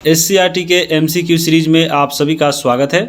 SCERT के MCQ series में आप सभी का स्वागत है।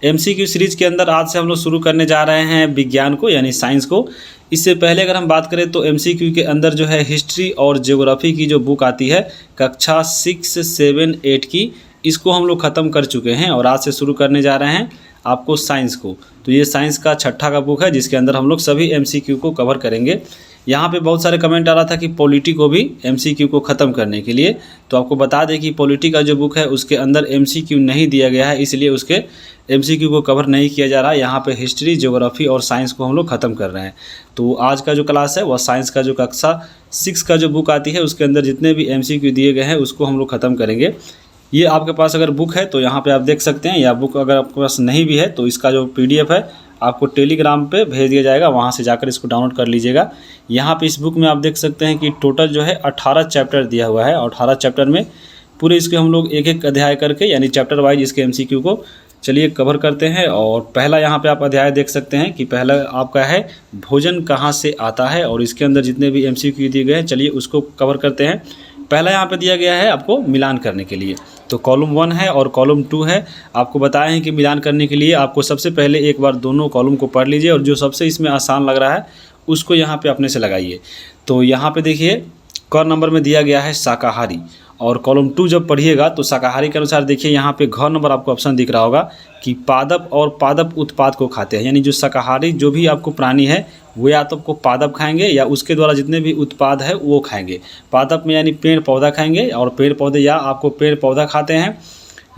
एमसीक्यू सीरीज के अंदर आज से हम लोग शुरू करने जा रहे हैं विज्ञान को यानी साइंस को। इससे पहले अगर हम बात करें तो एमसीक्यू के अंदर जो है हिस्ट्री और ज्योग्राफी की जो बुक आती है कक्षा 6, 7, 8 की, इसको हम लोग ख़त्म कर चुके हैं और आज से शुरू करने जा रहे हैं आपको साइंस को। तो ये साइंस का छठा का बुक है जिसके अंदर हम लोग सभी एमसीक्यू को कवर करेंगे। यहाँ पे बहुत सारे कमेंट आ रहा था कि पॉलिटी को भी एमसीक्यू को ख़त्म करने के लिए, तो आपको बता दें कि पॉलिटी का जो बुक है उसके अंदर एमसीक्यू नहीं दिया गया है, इसलिए उसके एमसीक्यू को कवर नहीं किया जा रहा है। यहाँ पे हिस्ट्री, ज्योग्राफी और साइंस को हम लोग ख़त्म कर रहे हैं। तो आज का जो क्लास है वह साइंस का जो कक्षा 6 का जो बुक आती है उसके अंदर जितने भी एमसीक्यू दिए गए हैं उसको हम लोग ख़त्म करेंगे। ये आपके पास अगर बुक है तो यहाँ पे आप देख सकते हैं, या बुक अगर आपके पास नहीं भी है तो इसका जो PDF है आपको टेलीग्राम पे भेज दिया जाएगा, वहाँ से जाकर इसको डाउनलोड कर लीजिएगा। यहाँ पे इस बुक में आप देख सकते हैं कि टोटल जो है 18 चैप्टर दिया हुआ है और 18 चैप्टर में पूरे इसके हम लोग एक एक अध्याय करके यानी चैप्टर वाइज इसके एमसीक्यू को चलिए कवर करते हैं। और पहला यहाँ पे आप अध्याय देख सकते हैं कि पहला आपका है भोजन कहाँ से आता है, और इसके अंदर जितने भी एमसीक्यू दिए गए हैं चलिए उसको कवर करते हैं। पहला यहाँ पे दिया गया है आपको मिलान करने के लिए, तो कॉलम 1 है और कॉलम 2 है। आपको बताए हैं कि मिलान करने के लिए आपको सबसे पहले एक बार दोनों कॉलम को पढ़ लीजिए और जो सबसे इसमें आसान लग रहा है उसको यहाँ पे अपने से लगाइए। तो यहाँ पे देखिए क नंबर में दिया गया है शाकाहारी, और कॉलम 2 जब पढ़िएगा तो शाकाहारी के अनुसार देखिए यहाँ पे घ नंबर आपको ऑप्शन दिख रहा होगा कि पादप और पादप उत्पाद को खाते हैं, यानी जो शाकाहारी जो भी आपको प्राणी है वो या तो आपको पादप खाएंगे या उसके द्वारा जितने भी उत्पाद है वो खाएंगे। पादप में यानी पेड़ पौधा खाएंगे, और पेड़ पौधे या आपको पेड़ पौधा खाते हैं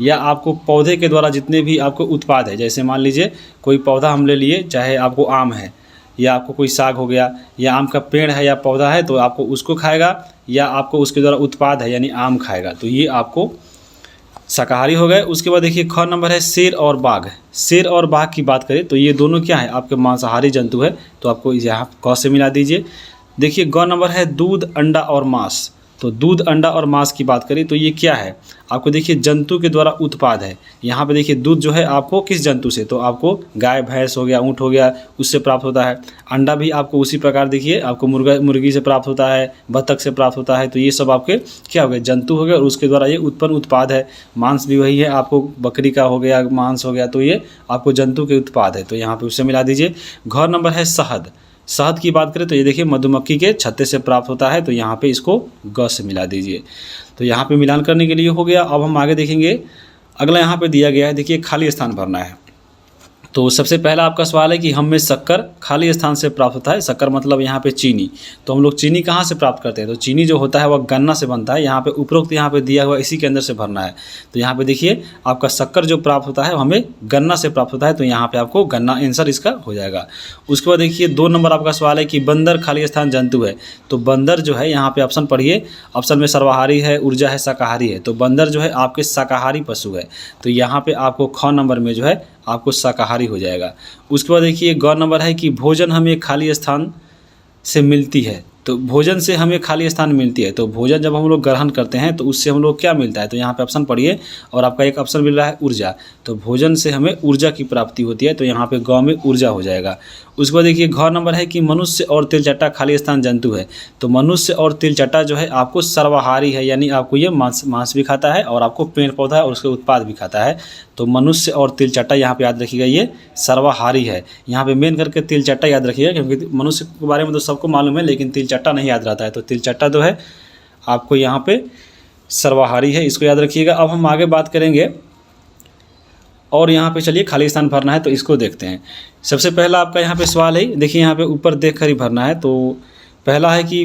या आपको पौधे के द्वारा जितने भी आपको उत्पाद है, जैसे मान लीजिए कोई पौधा हम ले लिए, चाहे आपको आम है या आपको कोई साग हो गया या आम का पेड़ है या पौधा है तो आपको उसको खाएगा, या आपको उसके द्वारा उत्पाद है यानी आम खाएगा, तो ये आपको शाकाहारी हो गए। उसके बाद देखिए ख नंबर है शेर और बाघ। शेर और बाघ की बात करें तो ये दोनों क्या है, आपके मांसाहारी जंतु है, तो आपको यहाँ क से मिला दीजिए। देखिए ग नंबर है दूध, अंडा और मांस। तो दूध, अंडा और मांस की बात करें तो ये क्या है, आपको देखिए जंतु के द्वारा उत्पाद है। यहाँ पे देखिए दूध जो है आपको किस जंतु से, तो आपको गाय भैंस हो गया, ऊँट हो गया, उससे प्राप्त होता है। अंडा भी आपको उसी प्रकार देखिए आपको मुर्गी से प्राप्त होता है, बत्तख से प्राप्त होता है। तो ये सब आपके क्या हो गए, जंतु हो गए, और उसके द्वारा ये उत्पन्न उत्पाद है। मांस भी वही है, आपको बकरी का हो गया मांस हो गया, तो ये आपको जंतु के उत्पाद है, तो यहाँ पर उससे मिला दीजिए। घ नंबर है शहद। शहद की बात करें तो ये देखिए मधुमक्खी के छत्ते से प्राप्त होता है, तो यहाँ पे इसको ग से मिला दीजिए। तो यहाँ पे मिलान करने के लिए हो गया। अब हम आगे देखेंगे, अगला यहाँ पे दिया गया है, देखिए खाली स्थान भरना है। तो सबसे पहला आपका सवाल है कि हम में शक्कर खाली स्थान से प्राप्त होता है। शक्कर मतलब यहाँ पे चीनी, तो हम लोग चीनी कहाँ से प्राप्त करते हैं, तो चीनी जो होता है वह गन्ना से बनता है। यहाँ पे उपरोक्त यहाँ पे दिया हुआ इसी के अंदर से भरना है। तो यहाँ पे देखिए आपका शक्कर जो प्राप्त होता है हमें गन्ना से प्राप्त होता है, तो यहाँ पे आपको गन्ना आंसर इसका हो जाएगा। उसके बाद देखिए 2 नंबर आपका सवाल है कि बंदर खाली स्थान जंतु है। तो बंदर जो है यहाँ पे ऑप्शन पढ़िए, ऑप्शन में सर्वाहारी है, ऊर्जा है, शाकाहारी है। तो बंदर जो है आपके शाकाहारी पशु है, तो यहाँ पे आपको ख नंबर में जो है आपको शाकाहारी हो जाएगा। उसके बाद देखिए ग नंबर है कि भोजन हमें खाली स्थान से मिलती है। तो भोजन से हमें खाली स्थान मिलती है, तो भोजन जब हम लोग ग्रहण करते हैं तो उससे हम लोग क्या मिलता है, तो यहाँ पे ऑप्शन पढ़िए, और आपका एक ऑप्शन मिल रहा है ऊर्जा। तो भोजन से हमें ऊर्जा की प्राप्ति होती है, तो यहाँ पे ग में ऊर्जा हो जाएगा। उसके बाद देखिए घ नंबर है कि मनुष्य और तिलचट्टा खाली स्थान जंतु है। तो मनुष्य और तिलचट्टा जो है आपको सर्वाहारी है, यानी आपको ये मांस भी खाता है और आपको पेड़ पौधा और उसके उत्पाद भी खाता है। तो मनुष्य और तिलचट्टा यहाँ पे याद रखिएगा, ये सर्वाहारी है। यहाँ पे मेन करके तिलचट्टा याद रखिएगा, क्योंकि मनुष्य के बारे में तो सबको मालूम है लेकिन तिलचट्टा नहीं याद रहता है। तो तिलचट्टा जो है आपको यहाँ पे सर्वाहारी है, इसको याद रखिएगा। अब हम आगे बात करेंगे, और यहाँ पे चलिए खाली स्थान भरना है तो इसको देखते हैं। सबसे पहला आपका यहाँ पे सवाल है, देखिए यहाँ पे ऊपर देख कर ही भरना है। तो पहला है कि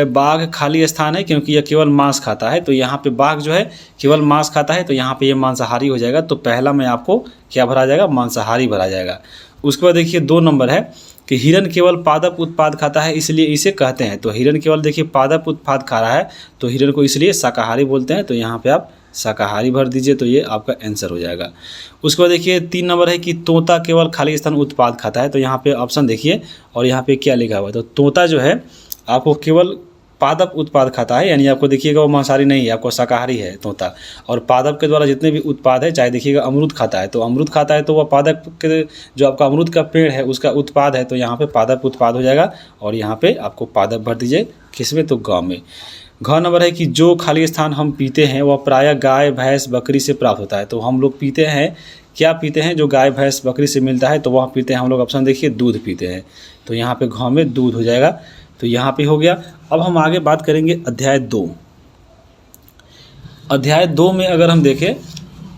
बाघ खाली स्थान है क्योंकि यह केवल मांस खाता है। तो यहाँ पे बाघ जो है केवल मांस खाता है, तो यहाँ पे ये मांसाहारी हो जाएगा। तो पहला में आपको क्या भरा जाएगा, मांसाहारी भरा जाएगा। उसके बाद देखिए 2 नंबर है कि हिरन केवल पादप उत्पाद खाता है इसलिए इसे कहते हैं। तो हिरन केवल देखिए पादप उत्पाद खा रहा है, तो हिरन को इसलिए शाकाहारी बोलते हैं। तो यहाँ पे आप शाकाहारी भर दीजिए, तो ये आपका आंसर हो जाएगा। उसके बाद देखिए 3 नंबर है कि तोता केवल खाली स्थान उत्पाद खाता है। तो यहाँ पे ऑप्शन देखिए, और यहाँ पे क्या लिखा हुआ है, तो तोता जो है आपको केवल पादप उत्पाद खाता है, यानी आपको देखिएगा वो मांसाहारी नहीं है, आपको शाकाहारी है तोता। और पादप के द्वारा जितने भी उत्पाद है, चाहे देखिएगा अमरूद खाता है, तो अमरूद खाता है तो वह पादप के जो आपका अमरूद का पेड़ है उसका उत्पाद है, तो यहाँ पे पादप उत्पाद हो जाएगा। और यहाँ पे आपको पादप भर दीजिए, किसमें, तो ग में। घ नंबर है कि जो खाली स्थान हम पीते हैं वह प्रायः गाय भैंस बकरी से प्राप्त होता है। तो हम लोग पीते हैं, क्या पीते हैं? जो गाय भैंस बकरी से मिलता है तो वह पीते हैं हम लोग। ऑप्शन देखिए, दूध पीते हैं। तो यहाँ पे घ में दूध हो जाएगा। तो यहाँ पे हो गया। अब हम आगे बात करेंगे अध्याय 2। अध्याय 2 में अगर हम देखें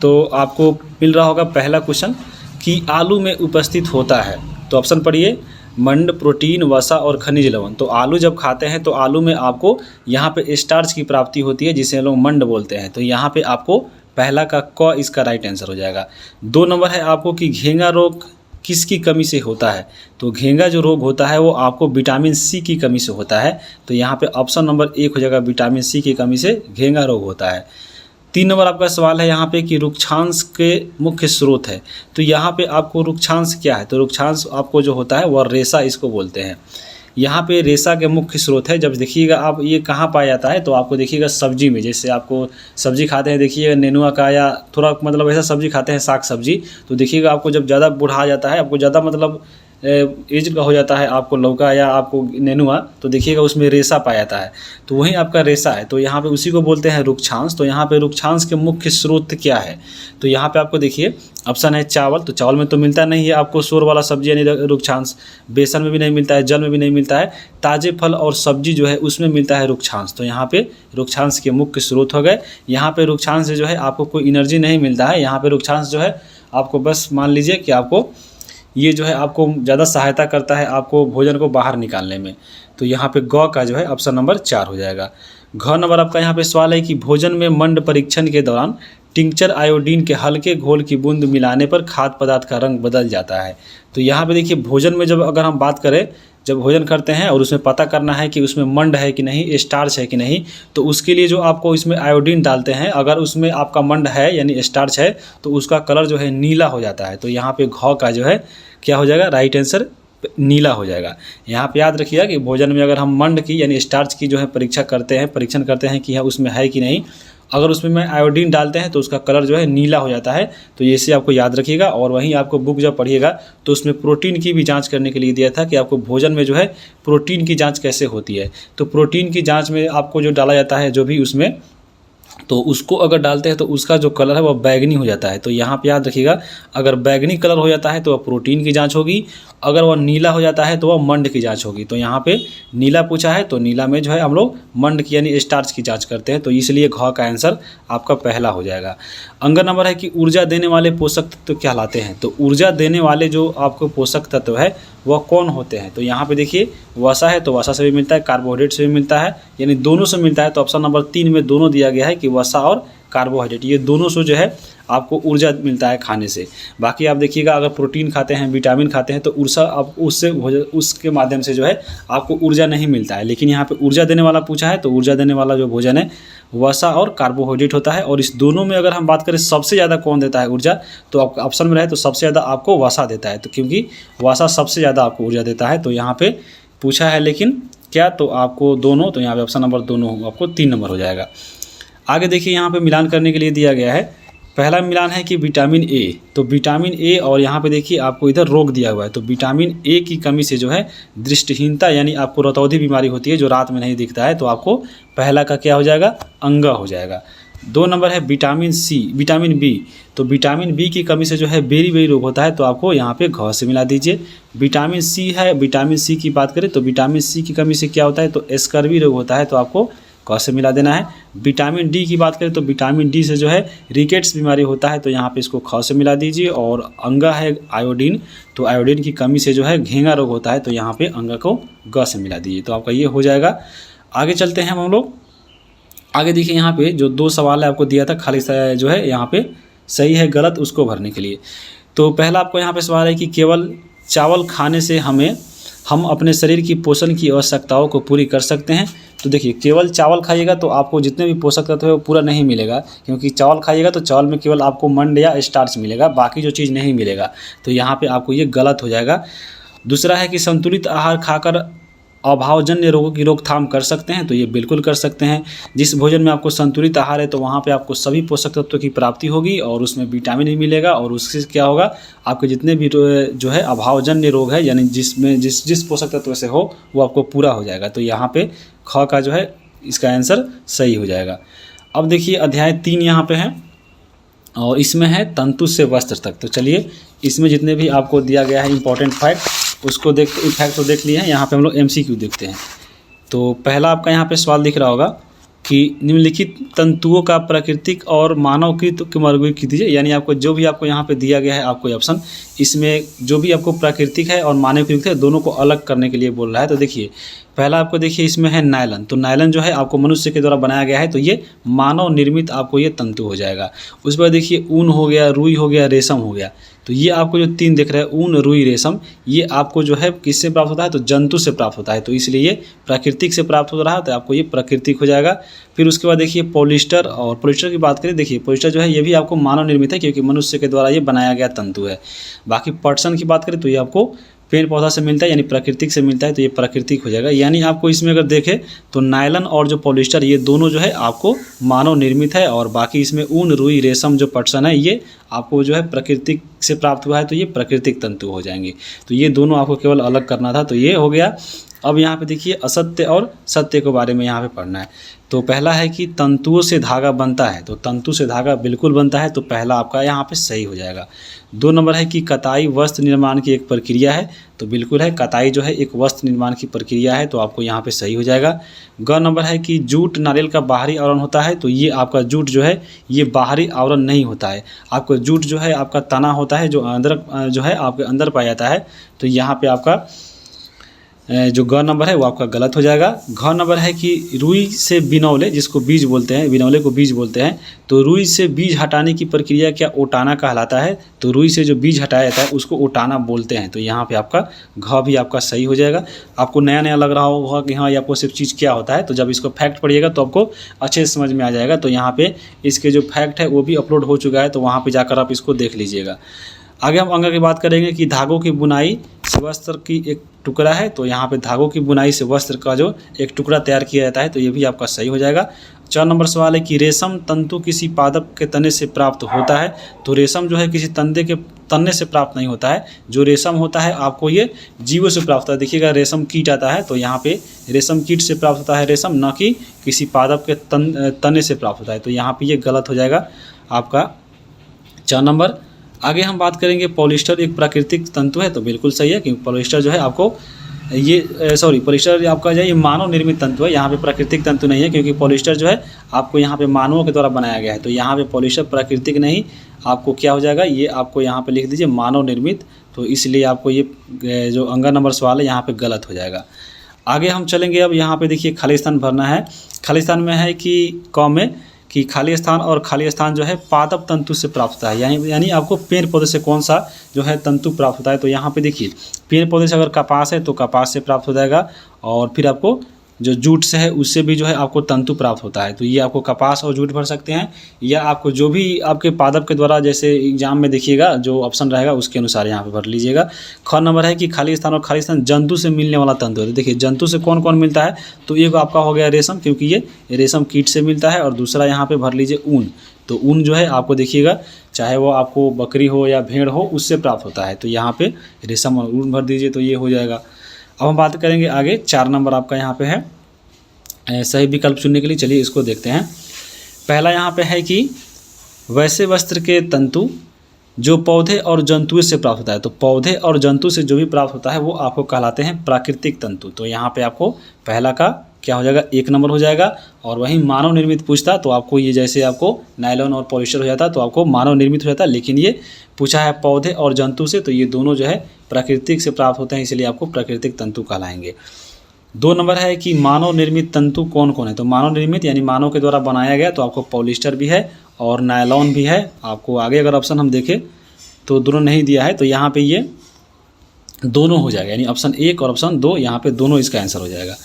तो आपको मिल रहा होगा पहला क्वेश्चन कि आलू में उपस्थित होता है। तो ऑप्शन पढ़िए, मंड, प्रोटीन, वसा और खनिज लवण। तो आलू जब खाते हैं तो आलू में आपको यहाँ पे स्टार्च की प्राप्ति होती है, जिसे लोग मंड बोलते हैं। तो यहाँ पे आपको पहला का क इसका राइट आंसर हो जाएगा। 2 नंबर है आपको कि घेंगा रोग किसकी कमी से होता है? तो घेंगा जो रोग होता है वो आपको विटामिन सी की कमी से होता है। तो यहाँ पे ऑप्शन नंबर 1 हो जाएगा, विटामिन सी की कमी से घेंगा रोग होता है। 3 नंबर आपका सवाल है यहाँ पे कि रुक्षांश के मुख्य स्रोत है। तो यहाँ पे आपको रुक्षांश क्या है? तो रुक्षांश आपको जो होता है वह रेशा इसको बोलते हैं। यहाँ पे रेशा के मुख्य स्रोत है। जब देखिएगा आप ये कहाँ पाया जाता है तो आपको देखिएगा सब्जी में, जैसे आपको सब्जी खाते हैं देखिएगा नेनुआ का या थोड़ा मतलब ऐसा सब्जी खाते हैं साग सब्जी, तो देखिएगा आपको जब ज़्यादा बुढ़ा जाता है, आपको ज़्यादा मतलब एज का हो जाता है आपको लौका या आपको नेनुआ, तो देखिएगा उसमें रेशा पाया जाता है। तो वही आपका रेशा है। तो यहाँ पे उसी को बोलते हैं रुक्षांश। तो यहाँ पे रुक्षांश के मुख्य स्रोत क्या है? तो यहाँ पे आपको देखिए ऑप्शन है चावल। तो चावल में तो मिलता नहीं है आपको शोर वाला सब्जी यानी रुक्षांश। बेसन में भी नहीं मिलता है, जल में भी नहीं मिलता है। ताजे फल और सब्जी जो है उसमें मिलता है रुक्षांश। तो यहाँ पे रुक्षांश के मुख्य स्रोत हो गए। यहाँ पे रुक्षांश से जो है आपको कोई एनर्जी नहीं मिलता है। यहाँ पे रुक्षांश जो है आपको बस मान लीजिए कि आपको ये जो है आपको ज़्यादा सहायता करता है आपको भोजन को बाहर निकालने में। तो यहाँ पे ग का जो है ऑप्शन नंबर 4 हो जाएगा। घ नंबर आपका यहाँ पे सवाल है कि भोजन में मंड परीक्षण के दौरान टिंचर आयोडीन के हल्के घोल की बूंद मिलाने पर खाद्य पदार्थ का रंग बदल जाता है। तो यहाँ पे देखिए भोजन में जब अगर हम बात करें, जब भोजन करते हैं और उसमें पता करना है कि उसमें मंड है कि नहीं, स्टार्च है कि नहीं, तो उसके लिए जो आपको इसमें आयोडीन डालते हैं, अगर उसमें आपका मंड है यानी स्टार्च है तो उसका कलर जो है नीला हो जाता है। तो यहाँ पे घ का जो है क्या हो जाएगा? राइट आंसर नीला हो जाएगा। यहाँ पे याद रखिएगा कि भोजन में अगर हम मंड की यानी स्टार्च की जो है परीक्षण करते हैं कि उसमें है कि नहीं, अगर उसमें में आयोडीन डालते हैं तो उसका कलर जो है नीला हो जाता है। तो ये से आपको याद रखिएगा। और वहीं आपको बुक जब पढ़िएगा तो उसमें प्रोटीन की भी जांच करने के लिए दिया था कि आपको भोजन में जो है प्रोटीन की जांच कैसे होती है। तो प्रोटीन की जांच में आपको जो डाला जाता है जो भी उसमें, तो उसको अगर डालते हैं तो उसका जो कलर है वह बैगनी हो जाता है। तो यहाँ पे याद रखिएगा, अगर बैगनी कलर हो जाता है तो वह प्रोटीन की जांच होगी, अगर वह नीला हो जाता है तो वह मंड की जांच होगी। तो यहाँ पे नीला पूछा है तो नीला में जो है हम लोग मंड की यानी स्टार्च की जांच करते हैं। तो इसलिए घ का आंसर आपका पहला हो जाएगा। अंग नंबर है कि ऊर्जा देने वाले पोषक तत्व कहलाते हैं। तो ऊर्जा देने वाले जो आपको पोषक तत्व है वह कौन होते हैं? तो यहाँ पे देखिए वसा है तो वसा से भी मिलता है, कार्बोहाइड्रेट से भी मिलता है, यानी दोनों से मिलता है। तो ऑप्शन नंबर 3 में दोनों दिया गया है कि वसा और कार्बोहाइड्रेट, ये दोनों से जो है आपको ऊर्जा मिलता है खाने से। बाकी आप देखिएगा अगर प्रोटीन खाते हैं, विटामिन खाते हैं तो ऊर्जा आप उसके माध्यम से जो है आपको ऊर्जा नहीं मिलता है। लेकिन यहाँ पे ऊर्जा देने वाला पूछा है तो ऊर्जा देने वाला जो भोजन है वसा और कार्बोहाइड्रेट होता है। और इस दोनों में अगर हम बात करें सबसे ज़्यादा कौन देता है ऊर्जा, तो आपको ऑप्शन में रहे तो सबसे ज़्यादा आपको वसा देता है। तो क्योंकि वसा सबसे ज़्यादा आपको ऊर्जा देता है तो यहाँ पे पूछा है। लेकिन क्या? तो आपको दोनों, तो यहाँ पे ऑप्शन नंबर दोनों आपको 3 नंबर हो जाएगा। आगे देखिए यहाँ पे मिलान करने के लिए दिया गया है। पहला मिलान है कि विटामिन ए। तो विटामिन ए और यहाँ पे देखिए आपको इधर रोग दिया हुआ है। तो विटामिन ए की कमी से जो है दृष्टिहीनता यानी आपको रतौंधी बीमारी होती है जो रात में नहीं दिखता है। तो आपको पहला का क्या हो जाएगा? अंगा हो जाएगा। 2 नंबर है विटामिन बी। तो विटामिन बी की कमी से जो है बेरी रोग होता है। तो आपको यहाँ पे घ से मिला दीजिए। विटामिन सी है, विटामिन सी की बात करें तो विटामिन सी की कमी से क्या होता है? तो स्कर्वी रोग होता है। तो आपको क से मिला देना है। विटामिन डी की बात करें तो विटामिन डी से जो है रिकेट्स बीमारी होता है। तो यहाँ पे इसको ख से मिला दीजिए। और अंगा है आयोडीन, तो आयोडीन की कमी से जो है घेंगा रोग होता है। तो यहाँ पे अंगा को ग से मिला दीजिए। तो आपका ये हो जाएगा। आगे चलते हैं हम लोग। आगे देखिए यहाँ पे जो 2 सवाल है आपको दिया था, खाली जो है यहाँ पे सही है गलत उसको भरने के लिए। तो पहला आपको यहाँ पे सवाल है कि केवल चावल खाने से हम अपने शरीर की पोषण की आवश्यकताओं को पूरी कर सकते हैं। तो देखिए केवल चावल खाइएगा तो आपको जितने भी पोषक तत्व है वो पूरा नहीं मिलेगा, क्योंकि चावल खाइएगा तो चावल में केवल आपको मंड या स्टार्च मिलेगा, बाकी जो चीज़ नहीं मिलेगा। तो यहाँ पे आपको ये गलत हो जाएगा। दूसरा है कि संतुलित आहार खाकर अभावजन्य रोगों की रोकथाम कर सकते हैं। तो ये बिल्कुल कर सकते हैं। जिस भोजन में आपको संतुलित आहार है तो वहाँ पे आपको सभी पोषक तत्वों की प्राप्ति होगी और उसमें विटामिन भी मिलेगा। और उससे क्या होगा, आपके जितने भी जो है अभावजन्य रोग है यानी जिसमें जिस पोषक तत्व से हो वो आपको पूरा हो जाएगा। तो यहाँ पे ख का जो है इसका आंसर सही हो जाएगा। अब देखिए अध्याय 3 यहाँ पे है और इसमें है तंतु से वस्त्र तक। तो चलिए इसमें जितने भी आपको दिया गया है इंपॉर्टेंट फैक्ट उसको फैक्ट तो देख लिए हैं। यहाँ पे हम लोग MCQ देखते हैं। तो पहला आपका यहाँ पे सवाल दिख रहा होगा कि निम्नलिखित तंतुओं का प्राकृतिक और मानवकृत वर्गीकृत कीजिए। यानी आपको जो भी आपको यहाँ पे दिया गया है आपको ऑप्शन, इसमें जो भी आपको प्राकृतिक है और मानवकृत है दोनों को अलग करने के लिए बोल रहा है। तो देखिए पहला आपको देखिए इसमें है नायलन। तो नायलन जो है आपको मनुष्य के द्वारा बनाया गया है, तो ये मानव निर्मित आपको ये तंतु हो जाएगा। उस पर देखिए ऊन हो गया, रुई हो गया, रेशम हो गया। तो ये आपको जो 3 दिख रहा है ऊन, रुई, रेशम, ये आपको जो है किससे प्राप्त होता है? तो जंतु से प्राप्त होता है। तो इसलिए ये प्राकृतिक से प्राप्त हो रहा है, तो आपको ये प्राकृतिक हो जाएगा। फिर उसके बाद देखिए पॉलिस्टर, और पॉलिस्टर की बात करें, देखिए पॉलिस्टर जो है ये भी आपको मानव निर्मित है क्योंकि मनुष्य के द्वारा ये बनाया गया तंतु है। बाकी पटसन की बात करें तो ये आपको पेड़ पौधा से मिलता है यानी प्राकृतिक से मिलता है, तो ये प्राकृतिक हो जाएगा। यानी आपको इसमें अगर देखें तो नायलन और जो पॉलिस्टर ये दोनों जो है आपको मानव निर्मित है, और बाकी इसमें ऊन, रुई, रेशम जो पटसन है ये आपको जो है प्राकृतिक से प्राप्त हुआ है, तो ये प्राकृतिक तंतु हो जाएंगे। तो ये दोनों आपको केवल अलग करना था, तो ये हो गया। अब यहाँ पे देखिए असत्य और सत्य के बारे में यहाँ पे पढ़ना है। तो पहला है कि तंतुओं से धागा बनता है, तो तंतु से धागा बिल्कुल बनता है, तो पहला आपका यहाँ पे सही हो जाएगा। 2 नंबर है कि कताई वस्त्र निर्माण की एक प्रक्रिया है, तो बिल्कुल है, कताई जो है एक वस्त्र निर्माण की प्रक्रिया है, तो आपको यहाँ पे सही हो जाएगा। ग नंबर है कि जूट नारियल का बाहरी आवरण होता है, तो ये आपका जूट जो है ये बाहरी आवरण नहीं होता है। आपका जूट जो है आपका तना होता है जो अंदर जो है आपके अंदर पाया जाता है, तो यहाँ पे आपका जो ग नंबर है वो आपका गलत हो जाएगा। घ नंबर है कि रुई से बिनौले, जिसको बीज बोलते हैं, बिनौले को बीज बोलते हैं, तो रुई से बीज हटाने की प्रक्रिया क्या ओटाना कहलाता है? तो रुई से जो बीज हटाया जाता है उसको ओटाना बोलते हैं, तो यहाँ पे आपका घ भी आपका सही हो जाएगा। आपको नया नया लग रहा होगा कि हाँ ये आपको सिर्फ चीज़ क्या होता है, तो जब इसको फैक्ट पढ़िएगा तो आपको अच्छे से समझ में आ जाएगा। तो यहाँ पे इसके जो फैक्ट है वो भी अपलोड हो चुका है, तो वहाँ पर जाकर आप इसको देख लीजिएगा। आगे हम अंग की बात करेंगे कि धागों की बुनाई से वस्त्र की एक टुकड़ा है, तो यहाँ पे धागों की बुनाई से वस्त्र का जो एक टुकड़ा तैयार किया जाता है, तो ये भी आपका सही हो जाएगा। 4 नंबर सवाल है कि रेशम तंतु किसी पादप के तने से प्राप्त होता है, तो रेशम जो है किसी तने से प्राप्त नहीं होता है। जो रेशम होता है आपको ये जीवों से प्राप्त होता है। देखिएगा रेशम कीट आता है, तो यहाँ पे रेशम कीट से प्राप्त होता है रेशम, न कि किसी पादप के तने से प्राप्त होता है, तो यहाँ पे ये गलत हो जाएगा आपका 4 नंबर। आगे हम बात करेंगे पॉलिस्टर एक प्राकृतिक तंतु है, तो बिल्कुल सही है क्योंकि पॉलिस्टर जो है आपको पॉलिस्टर आपका जो है ये मानव निर्मित तंतु है, यहाँ पे प्राकृतिक तंतु नहीं है, क्योंकि पॉलिस्टर जो है आपको यहाँ पे मानवों के द्वारा बनाया गया है, तो यहाँ पे पॉलिस्टर प्राकृतिक नहीं, आपको क्या हो जाएगा, ये आपको यहाँ पे लिख दीजिए मानव निर्मित, तो इसलिए आपको ये जो अंगा नंबर सवाल है यहाँ पे गलत हो जाएगा। आगे हम चलेंगे, अब यहाँ पे देखिए खाली स्थान भरना है। खाली स्थान में है कि क में कि खाली स्थान और खाली स्थान जो है पादप तंतु से प्राप्त होता है, यानी आपको पेड़ पौधे से कौन सा जो है तंतु प्राप्त होता है, तो यहाँ पे देखिए पेड़ पौधे से अगर कपास है तो कपास से प्राप्त हो जाएगा, और फिर आपको जो जूट से है उससे भी जो है आपको तंतु प्राप्त होता है, तो ये आपको कपास और जूट भर सकते हैं, या आपको जो भी आपके पादप के द्वारा जैसे एग्जाम में देखिएगा जो ऑप्शन रहेगा उसके अनुसार यहाँ पे भर लीजिएगा। ख नंबर है कि खाली स्थान और खाली स्थान जंतु से मिलने वाला तंतु है। तो देखिए जंतु से कौन कौन मिलता है, तो एक आपका हो गया रेशम, क्योंकि ये रेशम कीट से मिलता है, और दूसरा यहाँ पे भर लीजिए ऊन। तो ऊन जो है आपको देखिएगा चाहे वो आपको बकरी हो या भेड़ हो उससे प्राप्त होता है, तो यहाँ पे रेशम और ऊन भर दीजिए, तो ये हो जाएगा। अब हम बात करेंगे आगे 4 नंबर आपका यहाँ पे है सही विकल्प चुनने के लिए। चलिए इसको देखते हैं। पहला यहाँ पे है कि वैसे वस्त्र के तंतु जो पौधे और जंतुओं से प्राप्त होता है, तो पौधे और जंतु से जो भी प्राप्त होता है वो आपको कहलाते हैं प्राकृतिक तंतु, तो यहाँ पे आपको पहला का क्या हो जाएगा 1 नंबर हो जाएगा। और वहीं मानव निर्मित पूछता तो आपको ये जैसे आपको नायलॉन और पॉलिस्टर हो जाता तो आपको मानव निर्मित हो जाता, लेकिन ये पूछा है पौधे और जंतु से, तो ये दोनों जो है प्राकृतिक से प्राप्त होते हैं, इसलिए आपको प्राकृतिक तंतु कहलाएंगे। 2 नंबर है कि मानव निर्मित तंतु कौन कौन है, तो मानव निर्मित यानी मानव के द्वारा बनाया गया, तो आपको पॉलिस्टर भी है और नायलॉन भी है। आपको आगे अगर ऑप्शन हम देखें तो दोनों नहीं दिया है, तो यहाँ पे ये दोनों हो जाएगा, यानी ऑप्शन 1 और ऑप्शन 2 यहाँ पे दोनों इसका आंसर हो जाएगा।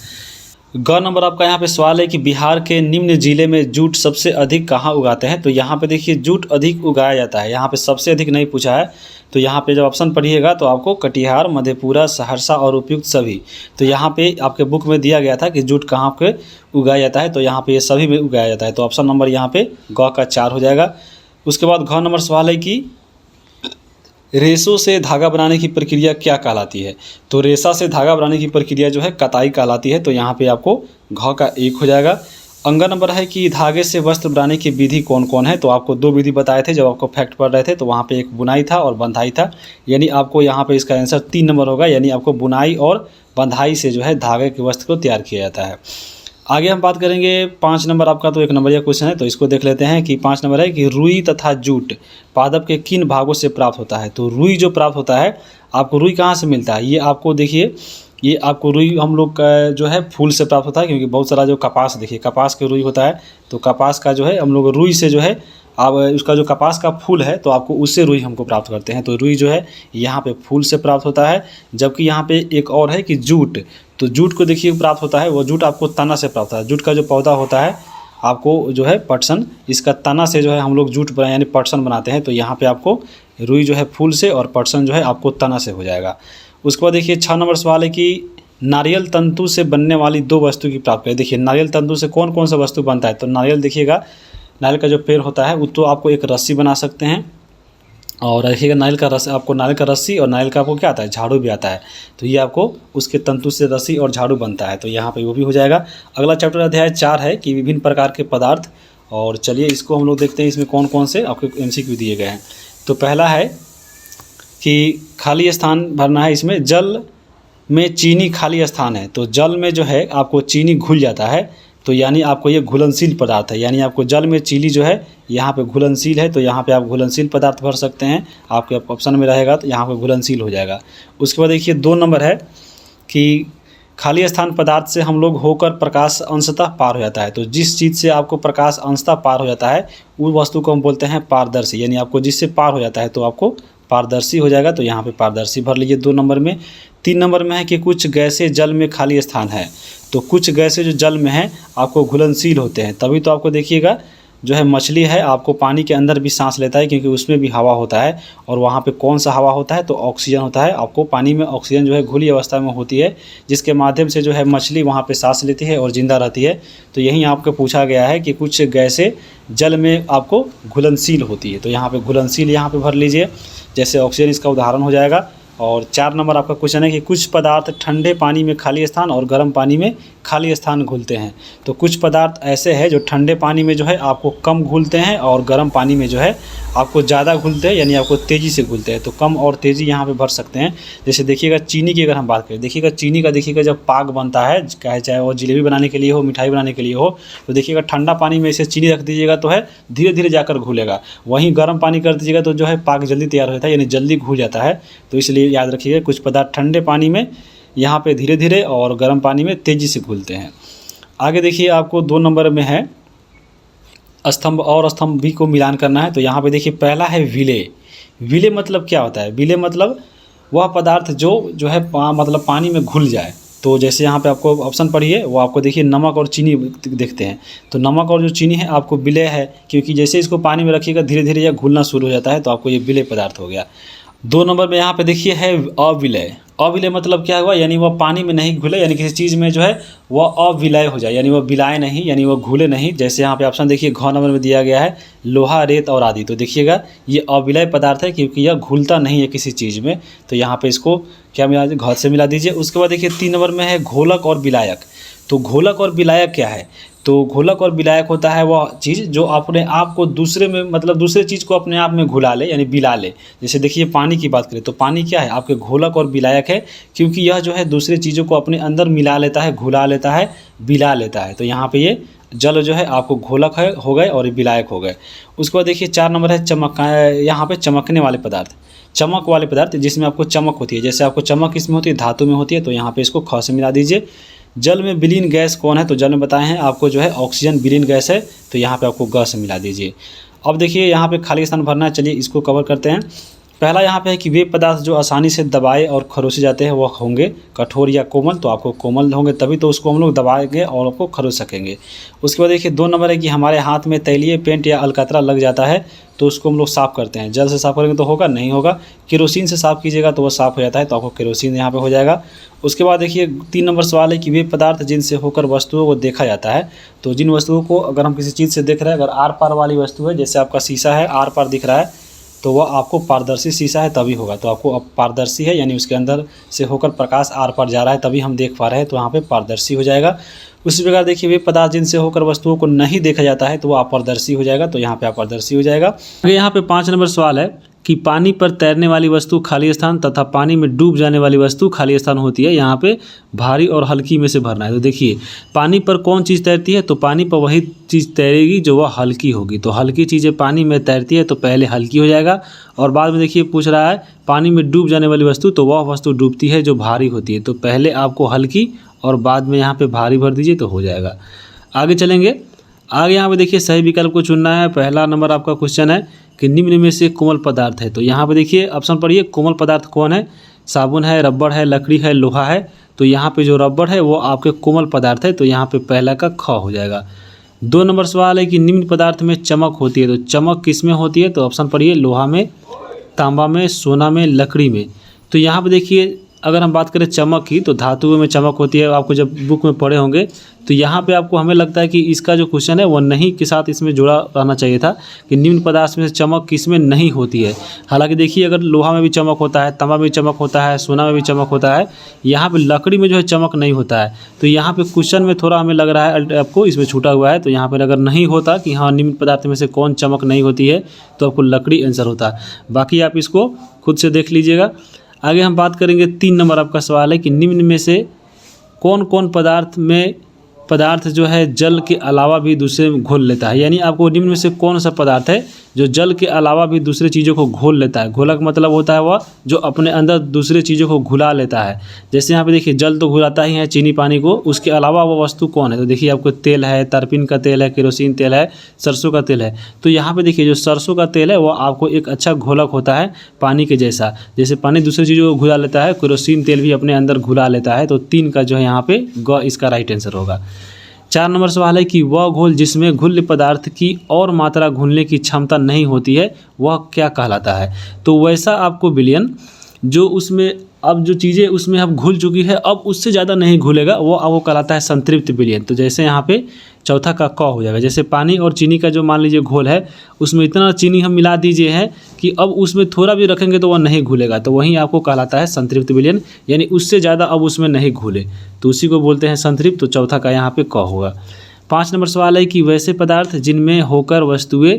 ग नंबर आपका यहाँ पे सवाल है कि बिहार के निम्न जिले में जूट सबसे अधिक कहाँ उगाते हैं, तो यहाँ पे देखिए जूट अधिक उगाया जाता है, यहाँ पे सबसे अधिक नहीं पूछा है, तो यहाँ पे जब ऑप्शन पढ़िएगा तो आपको कटिहार, मधेपुरा, सहरसा और उपयुक्त सभी, तो यहाँ पे आपके बुक में दिया गया था कि जूट कहाँ पे उगाया जाता है, तो यहाँ पे ये सभी में उगाया जाता है, तो ऑप्शन नंबर यहाँ पे ग का 4 हो जाएगा। उसके बाद घ नंबर सवाल है कि रेशों से धागा बनाने की प्रक्रिया क्या कहलाती है? तो रेशा से धागा बनाने की प्रक्रिया जो है कताई कहलाती है। तो यहाँ पे आपको घ का 1 हो जाएगा। अगला नंबर है कि धागे से वस्त्र बनाने की विधि कौन कौन है? तो आपको 2 विधि बताए थे जब आपको फैक्ट पढ़ रहे थे, तो वहाँ पे एक बुनाई था और बंधाई था, यानी आपको यहाँ पे इसका आंसर 3 नंबर होगा, यानी आपको बुनाई और बंधाई से जो है धागे के वस्त्र को तैयार किया जाता है। आगे हम बात करेंगे 5 नंबर आपका, तो 1 नंबर क्वेश्चन है, तो इसको देख लेते हैं कि 5 नंबर है कि रुई तथा जूट पादप के किन भागों से प्राप्त होता है? तो रुई जो प्राप्त होता है, आपको रुई कहाँ से मिलता है? ये आपको देखिए, ये आपको रुई हम लोग का जो है फूल से प्राप्त होता है, क्योंकि बहुत सारा जो कपास, देखिए कपास के रुई होता है, तो कपास का जो है हम लोग रुई से जो है अब उसका जो कपास का फूल है तो आपको उससे रुई हमको प्राप्त करते हैं। तो रुई जो है यहाँ पे फूल से प्राप्त होता है। जबकि यहाँ पे एक और है कि जूट, तो जूट को देखिए प्राप्त होता है, वो जूट आपको तना से प्राप्त होता है। जूट का जो पौधा होता है आपको जो है पटसन, इसका तना से जो है हम लोग जूट यानी पटसन बनाते हैं। तो यहाँ पे आपको रुई जो है फूल से और पटसन जो है आपको तना से हो जाएगा। उसके बाद देखिए 6 नंबर सवाल है कि नारियल तंतु से बनने वाली 2 वस्तु की प्राप्त करें। देखिए नारियल तंतु से कौन कौन सा वस्तु बनता है? तो नारियल देखिएगा, नारियल का जो पेड़ होता है वो तो आपको एक रस्सी बना सकते हैं, और देखिएगा नारियल का रस, आपको नारियल का रस्सी और नारियल का आपको क्या आता है, झाड़ू भी आता है। तो ये आपको उसके तंतु से रस्सी और झाड़ू बनता है, तो यहाँ पे वो भी हो जाएगा। अगला चैप्टर अध्याय 4 है कि विभिन्न प्रकार के पदार्थ, और चलिए इसको हम लोग देखते हैं इसमें कौन कौन से आपको MCQ दिए गए हैं। तो पहला है कि खाली स्थान भरना है। इसमें जल में चीनी खाली स्थान है, तो जल में जो है आपको चीनी घुल जाता है, तो यानी आपको ये घुलनशील पदार्थ है, यानी आपको जल में चीनी जो है यहाँ पे घुलनशील है, तो यहाँ पे आप घुलनशील पदार्थ भर सकते हैं, आपके ऑप्शन में रहेगा तो यहाँ पे घुलनशील हो जाएगा। उसके बाद देखिए 2 नंबर है कि खाली स्थान पदार्थ से हम लोग होकर प्रकाश अंशतः पार हो जाता है। तो जिस चीज़ से आपको प्रकाश अंशतः पार हो जाता है उस वस्तु को हम बोलते हैं पारदर्शी, यानी आपको जिससे पार हो जाता है तो आपको पारदर्शी हो जाएगा, तो यहाँ पे पारदर्शी भर लीजिए 2 नंबर में। 3 नंबर में है कि कुछ गैसें जल में खाली स्थान है, तो कुछ गैसें जो जल में हैं आपको घुलनशील होते हैं, तभी तो आपको देखिएगा जो है मछली है आपको पानी के अंदर भी सांस लेता है, क्योंकि उसमें भी हवा होता है, और वहाँ पे कौन सा हवा होता है, तो ऑक्सीजन होता है। आपको पानी में ऑक्सीजन जो है घुली अवस्था में होती है, जिसके माध्यम से जो है मछली वहाँ पे सांस लेती है और ज़िंदा रहती है। तो यही आपको पूछा गया है कि कुछ गैसें जल में आपको घुलनशील होती है, तो यहाँ पे घुलनशील यहाँ पे भर लीजिए, जैसे ऑक्सीजन इसका उदाहरण हो जाएगा। और 4 नंबर आपका क्वेश्चन है कि कुछ पदार्थ ठंडे पानी में खाली स्थान और गर्म पानी में खाली स्थान घुलते हैं। तो कुछ पदार्थ ऐसे हैं जो ठंडे पानी में जो है आपको कम घुलते हैं और गर्म पानी में जो है आपको ज़्यादा घुलते हैं, यानी आपको तेज़ी से घुलते हैं। तो कम और तेज़ी यहाँ पे भर सकते हैं। जैसे देखिएगा चीनी की अगर हम बात करें, देखिएगा चीनी का देखिएगा जब पाक बनता है, चाहे वो जलेबी बनाने के लिए हो, मिठाई बनाने के लिए हो, तो देखिएगा ठंडा पानी में इसे चीनी रख दीजिएगा तो है धीरे धीरे जाकर घुलेगा, वहीं गर्म पानी कर दीजिएगा तो जो है पाक जल्दी तैयार हो जाता है, यानी जल्दी घुल जाता है। तो इसलिए याद रखिएगा कुछ पदार्थ ठंडे पानी में यहाँ पे धीरे धीरे और गर्म पानी में तेज़ी से घुलते हैं। आगे देखिए आपको 2 नंबर में है स्तंभ और स्तंभ भी को मिलान करना है। तो यहाँ पे देखिए पहला है विलेय। विलेय मतलब क्या होता है? विलेय मतलब वह पदार्थ जो है मतलब पानी में घुल जाए। तो जैसे यहाँ पे आपको ऑप्शन पढ़िए, वो आपको देखिए नमक और चीनी देखते हैं। तो नमक और जो चीनी है आपको विलेय है, क्योंकि जैसे इसको पानी में रखिएगा धीरे धीरे यह घुलना शुरू हो जाता है, तो आपको ये विलेय पदार्थ हो गया। 2 नंबर में यहाँ पे देखिए है अविलेय। अविलेय मतलब क्या हुआ? यानी वह पानी में नहीं घुले, यानी किसी चीज़ में जो है वह अविलय हो जाए, यानी वह विलाए नहीं, यानी वह घुले नहीं। जैसे यहाँ पे ऑप्शन देखिए घ नंबर में दिया गया है लोहा, रेत और आदि। तो देखिएगा ये अविलय पदार्थ है, क्योंकि यह घुलता नहीं है किसी चीज़ में, तो यहाँ पे इसको क्या मिला, घ से मिला दीजिए। उसके बाद देखिए 3 नंबर में है घोलक और विलायक। तो घोलक और विलायक क्या है? तो घोलक और विलायक होता है वह चीज़ जो अपने आप को दूसरे में, मतलब दूसरे चीज़ को अपने आप में घुला ले, यानी बिला ले। जैसे देखिए पानी की बात करें तो पानी क्या है? आपके घोलक और विलायक है, क्योंकि यह जो है दूसरी चीज़ों को अपने अंदर मिला लेता है, घुला लेता है, बिला लेता है। तो यहाँ पे ये जल जो है आपको घोलक है हो गए और विलायक हो गए। उसके बाद देखिए 4 नंबर है चमक। यहाँ पे चमकने वाले पदार्थ, चमक वाले पदार्थ जिसमें आपको चमक होती है। जैसे आपको चमक किसमें होती है? धातु में होती है, तो यहाँ पे इसको ख से मिला दीजिए। जल में विलीन गैस कौन है? तो जल में बताए हैं आपको जो है ऑक्सीजन विलीन गैस है, तो यहाँ पे आपको ग से मिला दीजिए। अब देखिए यहाँ पे खाली स्थान भरना है, चलिए इसको कवर करते हैं। पहला यहाँ पे है कि वे पदार्थ जो आसानी से दबाए और खरोचे जाते हैं वह होंगे कठोर या कोमल। तो आपको कोमल होंगे तभी तो उसको हम लोग दबाएंगे और आपको खरोच सकेंगे। उसके बाद देखिए 2 नंबर है कि हमारे हाथ में तैलीय, पेंट या अलकतरा लग जाता है तो उसको हम लोग साफ़ करते हैं। जल से साफ़ करेंगे तो होगा नहीं होगा, केरोसिन से साफ़ कीजिएगा तो वह साफ़ हो जाता है, तो आपको केरोसिन यहाँ पे हो जाएगा। उसके बाद देखिए 3 नंबर सवाल है कि वे पदार्थ जिनसे होकर वस्तुओं को देखा जाता है। तो जिन वस्तुओं को अगर हम किसी चीज़ से देख रहे हैं, अगर आर पार वाली वस्तु है, जैसे आपका शीशा है आर पार दिख रहा है, तो वह आपको पारदर्शी शीशा है तभी होगा। तो आपको अब पारदर्शी है यानी उसके अंदर से होकर प्रकाश आर पार जा रहा है तभी हम देख पा रहे हैं, तो यहाँ पे पारदर्शी हो जाएगा। उसी प्रकार देखिए वे पदार्थ जिनसे होकर वस्तुओं को नहीं देखा जाता है तो वो अपारदर्शी हो जाएगा, तो यहाँ पे अपारदर्शी हो जाएगा। आगे यहाँ पे 5 नंबर सवाल है कि पानी पर तैरने वाली वस्तु खाली स्थान तथा पानी में डूब जाने वाली वस्तु खाली स्थान होती है, यहाँ पे भारी और हल्की में से भरना है। तो देखिए पानी पर कौन चीज़ तैरती है, तो पानी पर वही चीज़ तैरेगी जो वह हल्की होगी। तो हल्की चीज़ें पानी में तैरती है तो पहले हल्की हो जाएगा, और बाद में देखिए पूछ रहा है पानी में डूब जाने वाली वस्तु, तो वह वस्तु डूबती है जो भारी होती है। तो पहले आपको हल्की और बाद में यहाँ पे भारी भर दीजिए तो हो जाएगा। आगे चलेंगे, आगे यहाँ पे देखिए सही विकल्प को चुनना है। पहला नंबर आपका क्वेश्चन है कि निम्न में से कोमल पदार्थ है, तो यहाँ पे देखिए ऑप्शन पढ़िए कोमल पदार्थ कौन है, साबुन है, रबड़ है, लकड़ी है, लोहा है। तो यहाँ पे जो रबड़ है वो आपके कोमल पदार्थ है, तो यहाँ पे पहला का ख हो जाएगा। 2 नंबर सवाल है कि निम्न पदार्थ में चमक होती है, तो चमक किस में होती है, तो ऑप्शन पढ़िए लोहा में, तांबा में, सोना में, लकड़ी में। तो यहाँ पे देखिए अगर हम बात करें चमक की तो धातुओं में चमक होती है, आपको जब बुक में पढ़े होंगे। तो यहाँ पे आपको हमें लगता है कि इसका जो क्वेश्चन है वो नहीं के साथ इसमें जुड़ा रहना चाहिए था कि निम्न पदार्थ में से चमक किस में नहीं होती है। हालांकि देखिए अगर लोहा में भी चमक होता है, तांबा में भी चमक होता है, सोना में भी चमक होता है, यहाँ पे लकड़ी में जो है चमक नहीं होता है। तो यहाँ पे क्वेश्चन में थोड़ा हमें लग रहा है आपको इसमें छूटा हुआ है। तो यहाँ पर अगर नहीं होता कि हाँ निम्न पदार्थ में से कौन चमक नहीं होती है तो आपको लकड़ी आंसर होता। बाकी आप इसको खुद से देख लीजिएगा। आगे हम बात करेंगे 3 नंबर आपका सवाल है कि निम्न में से कौन कौन पदार्थ जो है जल के अलावा भी दूसरे में घोल लेता है, यानी आपको निम्न में से कौन सा पदार्थ है जो जल के अलावा भी दूसरे चीज़ों को घोल लेता है। घोला का मतलब होता है वह जो अपने अंदर दूसरे चीज़ों को घुला लेता है। जैसे यहाँ पे देखिए जल तो घुलाता ही है चीनी पानी को, उसके अलावा वो वस्तु कौन है, तो देखिए आपको तेल है, तरपीन का तेल है, केरोसिन तेल है, सरसों का तेल है। तो यहाँ पे देखिए जो सरसों का तेल है वो आपको एक अच्छा घोलक होता है पानी के जैसा, जैसे पानी दूसरी चीज़ों को घुला लेता है, केरोसिन तेल भी अपने अंदर घुला लेता है। तो 3 का जो है यहाँ पे ग इसका राइट आंसर होगा। 4 नंबर सवाल है कि वह घोल जिसमें घुल्य पदार्थ की और मात्रा घुलने की क्षमता नहीं होती है वह क्या कहलाता है। तो वैसा आपको विलयन जो उसमें अब जो चीज़ें उसमें अब घुल चुकी है अब उससे ज़्यादा नहीं घुलेगा, वो अब वो कहलाता है संतृप्त विलयन। तो जैसे यहाँ पे चौथा का क हो जाएगा। जैसे पानी और चीनी का जो मान लीजिए घोल है उसमें इतना चीनी हम मिला दीजिए है कि अब उसमें थोड़ा भी रखेंगे तो वह नहीं घुलेगा, तो वहीं आपको कहलाता है संतृप्त विलयन, यानी उससे ज़्यादा अब उसमें नहीं घुले तो उसी को बोलते हैं संतृप्त। तो चौथा का यहाँ पे क होगा। 5 नंबर सवाल है कि वैसे पदार्थ जिनमें होकर वस्तुएं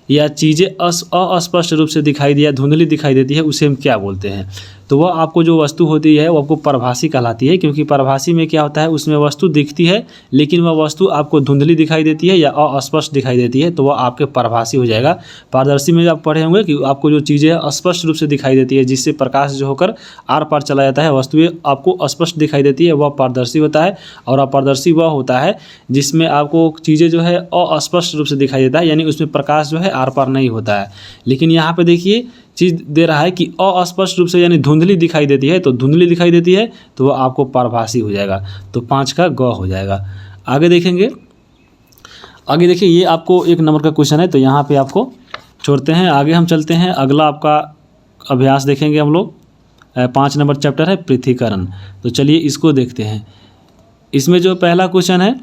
या चीज़ें अस्पष्ट रूप से दिखाई दी या धुंधली दिखाई देती है उसे हम क्या बोलते हैं। तो वह आपको जो वस्तु होती है वो आपको परभासी कहलाती है, क्योंकि परभासी में क्या होता है उसमें वस्तु दिखती है लेकिन वह वस्तु आपको धुंधली दिखाई देती है या अस्पष्ट दिखाई देती है, तो वह आपके परभासी हो जाएगा। पारदर्शी में आप पढ़े होंगे कि आपको जो चीज़ें स्पष्ट रूप से दिखाई देती है जिससे प्रकाश जो होकर आर पार चला जाता है, वस्तुएं आपको स्पष्ट दिखाई देती है, वह पारदर्शी होता है। और अपारदर्शी वह होता है जिसमें आपको चीज़ें जो है अस्पष्ट रूप से दिखाई देता है, यानी उसमें प्रकाश जो है आर पार नहीं होता है। लेकिन यहाँ पे देखिए चीज़ दे रहा है कि अस्पष्ट रूप से यानी धुंधली दिखाई देती है, तो धुंधली दिखाई देती है तो वह आपको परभासी हो जाएगा। तो 5 का ग हो जाएगा। आगे देखेंगे, आगे देखिए ये आपको 1 नंबर का क्वेश्चन है तो यहाँ पे आपको छोड़ते हैं। आगे हम चलते हैं, अगला आपका अभ्यास देखेंगे हम लोग। 5 नंबर चैप्टर है पृथ्वीकरण। तो चलिए इसको देखते हैं। इसमें जो पहला क्वेश्चन है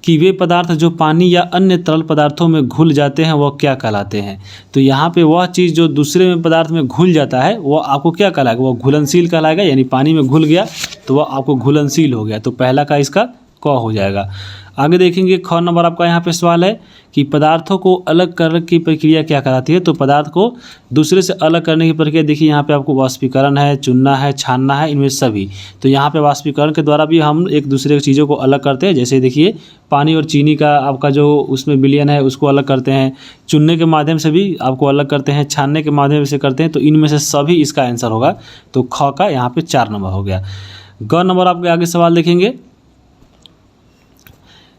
कि वे पदार्थ जो पानी या अन्य तरल पदार्थों में घुल जाते हैं वह क्या कहलाते हैं। तो यहाँ पे वह चीज़ जो दूसरे में पदार्थ में घुल जाता है वह आपको क्या कहलाएगा, वह घुलनशील कहलाएगा, यानी पानी में घुल गया तो वह आपको घुलनशील हो गया। तो पहला का इसका क हो जाएगा। आगे देखेंगे, ख नंबर आपका यहाँ पे सवाल है कि पदार्थों को अलग करने की प्रक्रिया क्या कहलाती है। तो पदार्थ को दूसरे से अलग करने की प्रक्रिया देखिए यहाँ पे आपको वाष्पीकरण है, चुनना है, छानना है, इनमें सभी। तो यहाँ पे वाष्पीकरण के द्वारा भी हम एक दूसरे चीज़ों को अलग करते हैं। जैसे देखिए पानी और चीनी का आपका जो उसमें विलयन है उसको अलग करते हैं, चुनने के माध्यम से भी आपको अलग करते हैं, छानने के माध्यम से करते हैं। तो इनमें से सभी इसका आंसर होगा। तो ख का यहाँ पे 4 नंबर हो गया। ग नंबर आपके आगे सवाल देखेंगे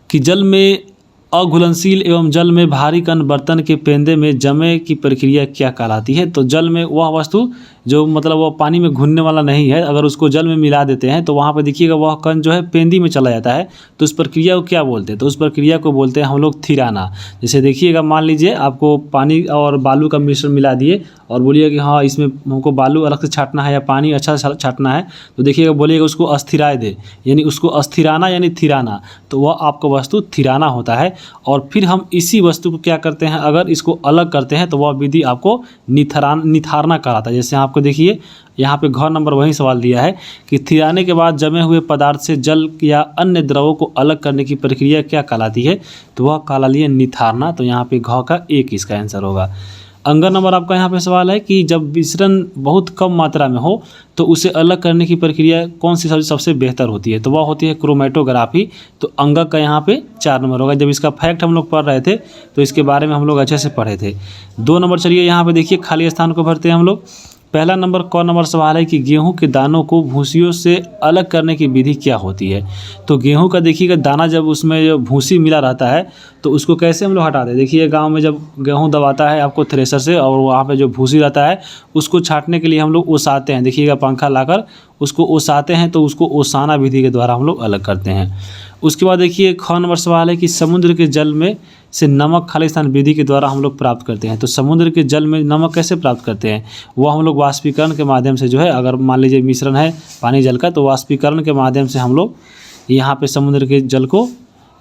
कि जल में अघुलनशील एवं जल में भारी कण बर्तन के पेंदे में जमे की प्रक्रिया क्या कहलाती है। तो जल में वह वस्तु जो मतलब वो पानी में घुलने वाला नहीं है, अगर उसको जल में मिला देते हैं तो वहाँ पे देखिएगा वह कण जो है पेंदी में चला जाता है। तो उस प्रक्रिया को क्या बोलते हैं? तो उस प्रक्रिया को बोलते हैं हम लोग थिराना। जैसे देखिएगा, मान लीजिए आपको पानी और बालू का मिश्रण मिला दिए और बोलिए कि हाँ इसमें हमको बालू अलग से छाटना है या पानी अच्छा से छाटना है, तो देखिएगा बोलिएगा उसको अस्थिराय दे, यानी उसको अस्थिराना यानी थिराना, तो वह आपका वस्तु थिराना होता है। और फिर हम इसी वस्तु को क्या करते हैं, अगर इसको अलग करते हैं तो वह विधि आपको निथारना कहलाता है। जैसे आपको देखिए यहाँ पे घ नंबर वही सवाल दिया है कि थिराने के बाद जमे हुए पदार्थ से जल या अन्य द्रवों को अलग करने की प्रक्रिया क्या कहलाती है? तो वह कहलाती है निथारना। तो यहाँ पे घ का 1 इसका आंसर होगा। अंगर नंबर आपका यहाँ पे सवाल है कि जब मिश्रण बहुत कम मात्रा में हो तो उसे अलग करने की प्रक्रिया कौन सी सबसे बेहतर होती है? तो वह होती है क्रोमेटोग्राफी। तो अंगक का यहाँ पे 4 नंबर होगा। जब इसका फैक्ट हम लोग पढ़ रहे थे तो इसके बारे में हम लोग अच्छे से पढ़े थे। 2 नंबर चलिए यहाँ पे देखिए, खाली स्थान को भरते हैं हम लोग। पहला नंबर क नंबर सवाल है कि गेहूं के दानों को भूसियों से अलग करने की विधि क्या होती है? तो गेहूं का देखिएगा दाना जब उसमें जो भूसी मिला रहता है तो उसको कैसे हम लोग हटाते हैं? देखिए गांव में जब गेहूं दबाता है आपको थ्रेसर से, और वहाँ पे जो भूसी रहता है उसको छांटने के लिए हम लोग ओसाते हैं। देखिएगा पंखा लाकर उसको ओसाते हैं, तो उसको ओसाना विधि के द्वारा हम लोग अलग करते हैं। उसके बाद देखिए ख नंबर सवाल है कि समुद्र के जल में से नमक खाली स्थान विधि के द्वारा हम लोग प्राप्त करते हैं। तो समुद्र के जल में नमक कैसे प्राप्त करते हैं? वो हम लोग वाष्पीकरण के माध्यम से जो है, अगर मान लीजिए मिश्रण है पानी जल का, तो वाष्पीकरण के माध्यम से हम लोग यहाँ पे समुद्र के जल को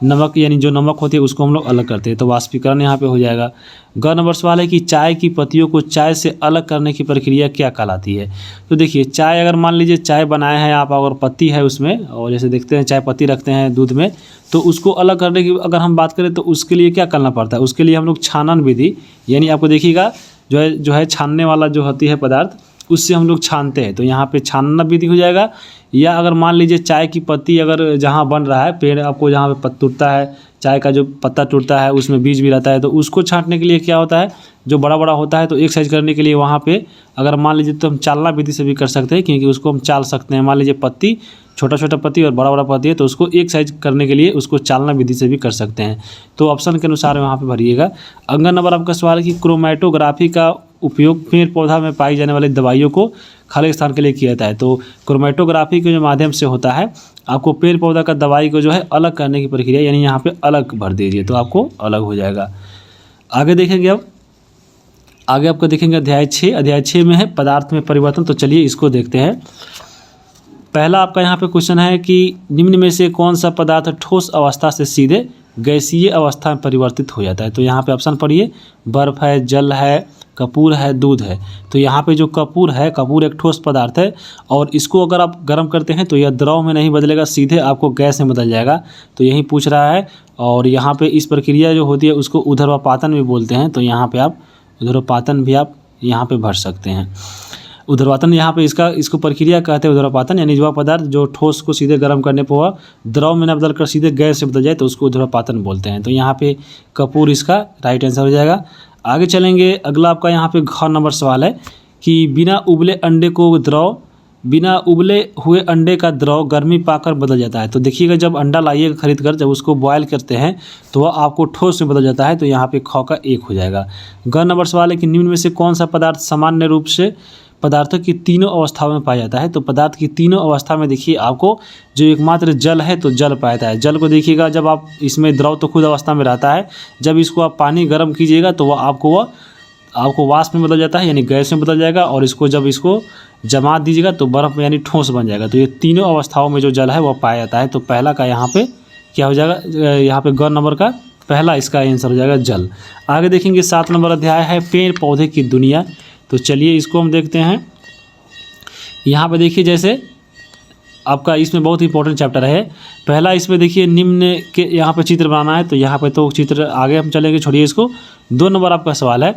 नमक यानी जो नमक होती है उसको हम लोग अलग करते हैं। तो वाष्पीकरण यहाँ पे हो जाएगा। ग नंबर सवाल है कि चाय की पत्तियों को चाय से अलग करने की प्रक्रिया क्या कहलाती है? तो देखिए चाय, अगर मान लीजिए चाय बनाए हैं आप, अगर पत्ती है उसमें, और जैसे देखते हैं चाय पत्ती रखते हैं दूध में, तो उसको अलग करने की अगर हम बात करें तो उसके लिए क्या करना पड़ता है? उसके लिए हम लोग छानन विधि, यानी आपको देखिएगा जो है छानने वाला जो होती है पदार्थ, उससे हम लोग छानते हैं। तो यहाँ पे छानना विधि हो जाएगा। या अगर मान लीजिए चाय की पत्ती अगर जहाँ बन रहा है पेड़, आपको जहाँ पे टूटता है चाय का जो पत्ता टूटता है उसमें बीज भी रहता है, तो उसको छांटने के लिए क्या होता है, जो बड़ा बड़ा होता है तो एक साइज करने के लिए वहाँ पे अगर मान लीजिए तो हम चालना विधि से भी कर सकते हैं, क्योंकि उसको हम चाल सकते हैं। मान लीजिए पत्ती छोटा छोटा पत्ती और बड़ा बड़ा पत्ती है तो उसको एक साइज करने के लिए उसको चालना विधि से भी कर सकते हैं। तो ऑप्शन के अनुसार वहाँ पे भरिएगा। अगला नंबर आपका सवाल है कि क्रोमेटोग्राफी का उपयोग पेड़ पौधा में पाई जाने वाली दवाइयों को खाली स्थान के लिए किया जाता है। तो क्रोमेटोग्राफी के जो माध्यम से होता है, आपको पेड़ पौधा का दवाई को जो है अलग करने की प्रक्रिया, यानी यहाँ पे अलग भर दीजिए तो आपको अलग हो जाएगा। आगे देखेंगे, अब आगे आपको देखेंगे अध्याय 6 में है पदार्थ में परिवर्तन। तो चलिए इसको देखते हैं। पहला आपका यहाँ पे क्वेश्चन है कि निम्न में से कौन सा पदार्थ ठोस अवस्था से सीधे गैसीय अवस्था में परिवर्तित हो जाता है? तो यहाँ पे ऑप्शन पढ़िए, बर्फ है, जल है, कपूर है, दूध है। तो यहाँ पे जो कपूर है, कपूर एक ठोस पदार्थ है और इसको अगर आप गर्म करते हैं तो यह द्रव में नहीं बदलेगा, सीधे आपको गैस में बदल जाएगा। तो यही पूछ रहा है। और यहाँ पे इस प्रक्रिया जो होती है उसको ऊर्ध्वपातन भी बोलते हैं। तो यहाँ पे आप ऊर्ध्वपातन भी आप यहाँ पे भर सकते हैं। ऊर्ध्वपातन यहाँ पे इसको प्रक्रिया कहते हैं ऊर्ध्वपातन, यानी जो पदार्थ जो ठोस को सीधे गर्म करने पर वह द्रव में न बदल कर सीधे गैस से बदल जाए तो उसको ऊर्ध्वपातन बोलते हैं। तो यहाँ पे कपूर इसका राइट आंसर हो जाएगा। आगे चलेंगे, अगला आपका यहाँ पे घ नंबर सवाल है कि बिना उबले हुए अंडे का द्रव गर्मी पाकर बदल जाता है। तो देखिएगा जब अंडा लाइएगा खरीद कर, जब उसको बॉयल करते हैं तो वह आपको ठोस में बदल जाता है। तो यहाँ पे ख का 1 हो जाएगा। ग नंबर सवाल है कि निम्न में से कौन सा पदार्थ सामान्य रूप से पदार्थों की तीनों अवस्थाओं में पाया जाता है? तो पदार्थ की तीनों अवस्था में देखिए आपको जो एकमात्र जल है तो जल पाया जाता है। जल को देखिएगा जब आप इसमें द्रव तो खुद अवस्था में रहता है, जब इसको आप पानी गर्म कीजिएगा तो वह आपको वाष्प में बदल जाता है, यानी गैस में बदल जाएगा। और जब इसको जमा दीजिएगा तो बर्फ में यानी ठोस बन जाएगा। तो ये तीनों अवस्थाओं में जो जल है वह पाया जाता है। तो पहला का यहाँ पे क्या हो जाएगा, यहाँ पे ग नंबर का पहला इसका आंसर हो जाएगा जल। आगे देखेंगे 7 नंबर अध्याय है पेड़ पौधे की दुनिया। तो चलिए इसको हम देखते हैं। यहाँ पे देखिए जैसे आपका इसमें बहुत इंपॉर्टेंट चैप्टर है। पहला इसमें देखिए निम्न के यहाँ पे चित्र बनाना है। तो यहाँ पे तो चित्र आगे हम चलेंगे, छोड़िए इसको। 2 नंबर आपका सवाल है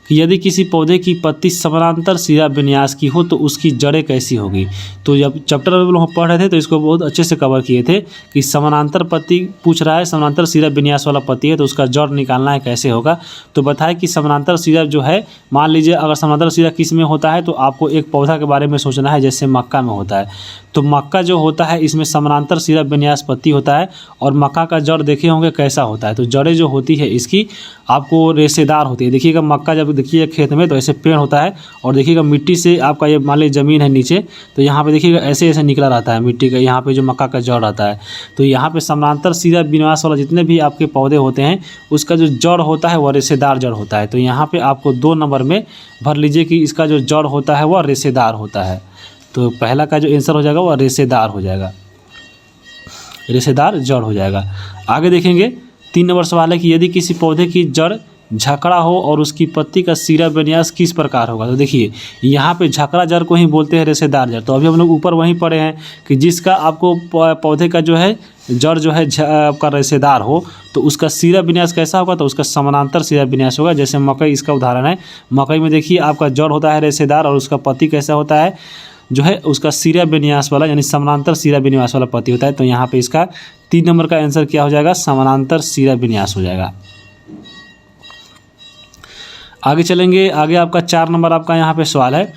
कि यदि किसी पौधे की पत्ती समानांतर सिरा विन्यास की हो तो उसकी जड़ें कैसी होगी? तो जब चैप्टर में हम पढ़ रहे थे तो इसको बहुत अच्छे से कवर किए थे कि समानांतर पत्ती पूछ रहा है, समानांतर सिरा विन्यास वाला पत्ती है तो उसका जड़ निकालना है, कैसे होगा? तो बताया कि समानांतर सिरा जो है, मान लीजिए अगर समानांतर सिरा किस में होता है तो आपको एक पौधा के बारे में सोचना है, जैसे मक्का में होता है। तो मक्का जो होता है इसमें समानांतर सिरा विन्यास पत्ती होता है और मक्का का जड़ देखे होंगे कैसा होता है। तो जड़ें जो होती है इसकी आपको रेशेदार होती है। देखिएगा मक्का जब देखिए खेत में तो ऐसे पेड़ होता है, और देखिएगा मिट्टी से आपका ये मान लीजिए ज़मीन है नीचे, तो यहाँ पे देखिएगा ऐसे ऐसे निकला रहता है मिट्टी का, यहाँ पे जो मक्का का जड़ रहता है। तो यहाँ पे समानांतर सीधा विन्यास वाला जितने भी आपके पौधे होते हैं उसका जो जड़ होता है वह रेशेदार जड़ होता है। तो यहाँ पे आपको 2 नंबर में भर लीजिए कि इसका जो जड़ होता है वह रेशेदार होता है। तो पहला का जो आंसर हो जाएगा वह रेशेदार हो जाएगा, रेशेदार जड़ हो जाएगा। आगे देखेंगे 3 नंबर सवाल है कि यदि किसी पौधे की जड़ झकड़ा हो और उसकी पत्ती का सिरा विन्यास किस प्रकार होगा। तो देखिए यहाँ पे झकड़ा जड़ को ही बोलते हैं रेशेदार जड़। तो अभी हम लोग ऊपर वहीं पढ़े हैं कि जिसका आपको पौधे का जो है जड़ जो है आपका रेशेदार हो तो उसका सिरा विन्यास कैसा होगा, तो उसका समानांतर सिरा विन्यास होगा। जैसे मकई इसका उदाहरण है, मकई में देखिए आपका जड़ होता है रेशेदार और उसका पत्ती कैसा होता है जो है उसका सिरा विन्यास वाला, यानी समानांतर सिरा विन्यास वाला पत्ती होता है। तो यहाँ पे इसका 3 नंबर का आंसर क्या हो जाएगा, समानांतर सिरा विन्यास हो जाएगा। आगे चलेंगे, आगे आपका 4 नंबर आपका यहाँ पे सवाल है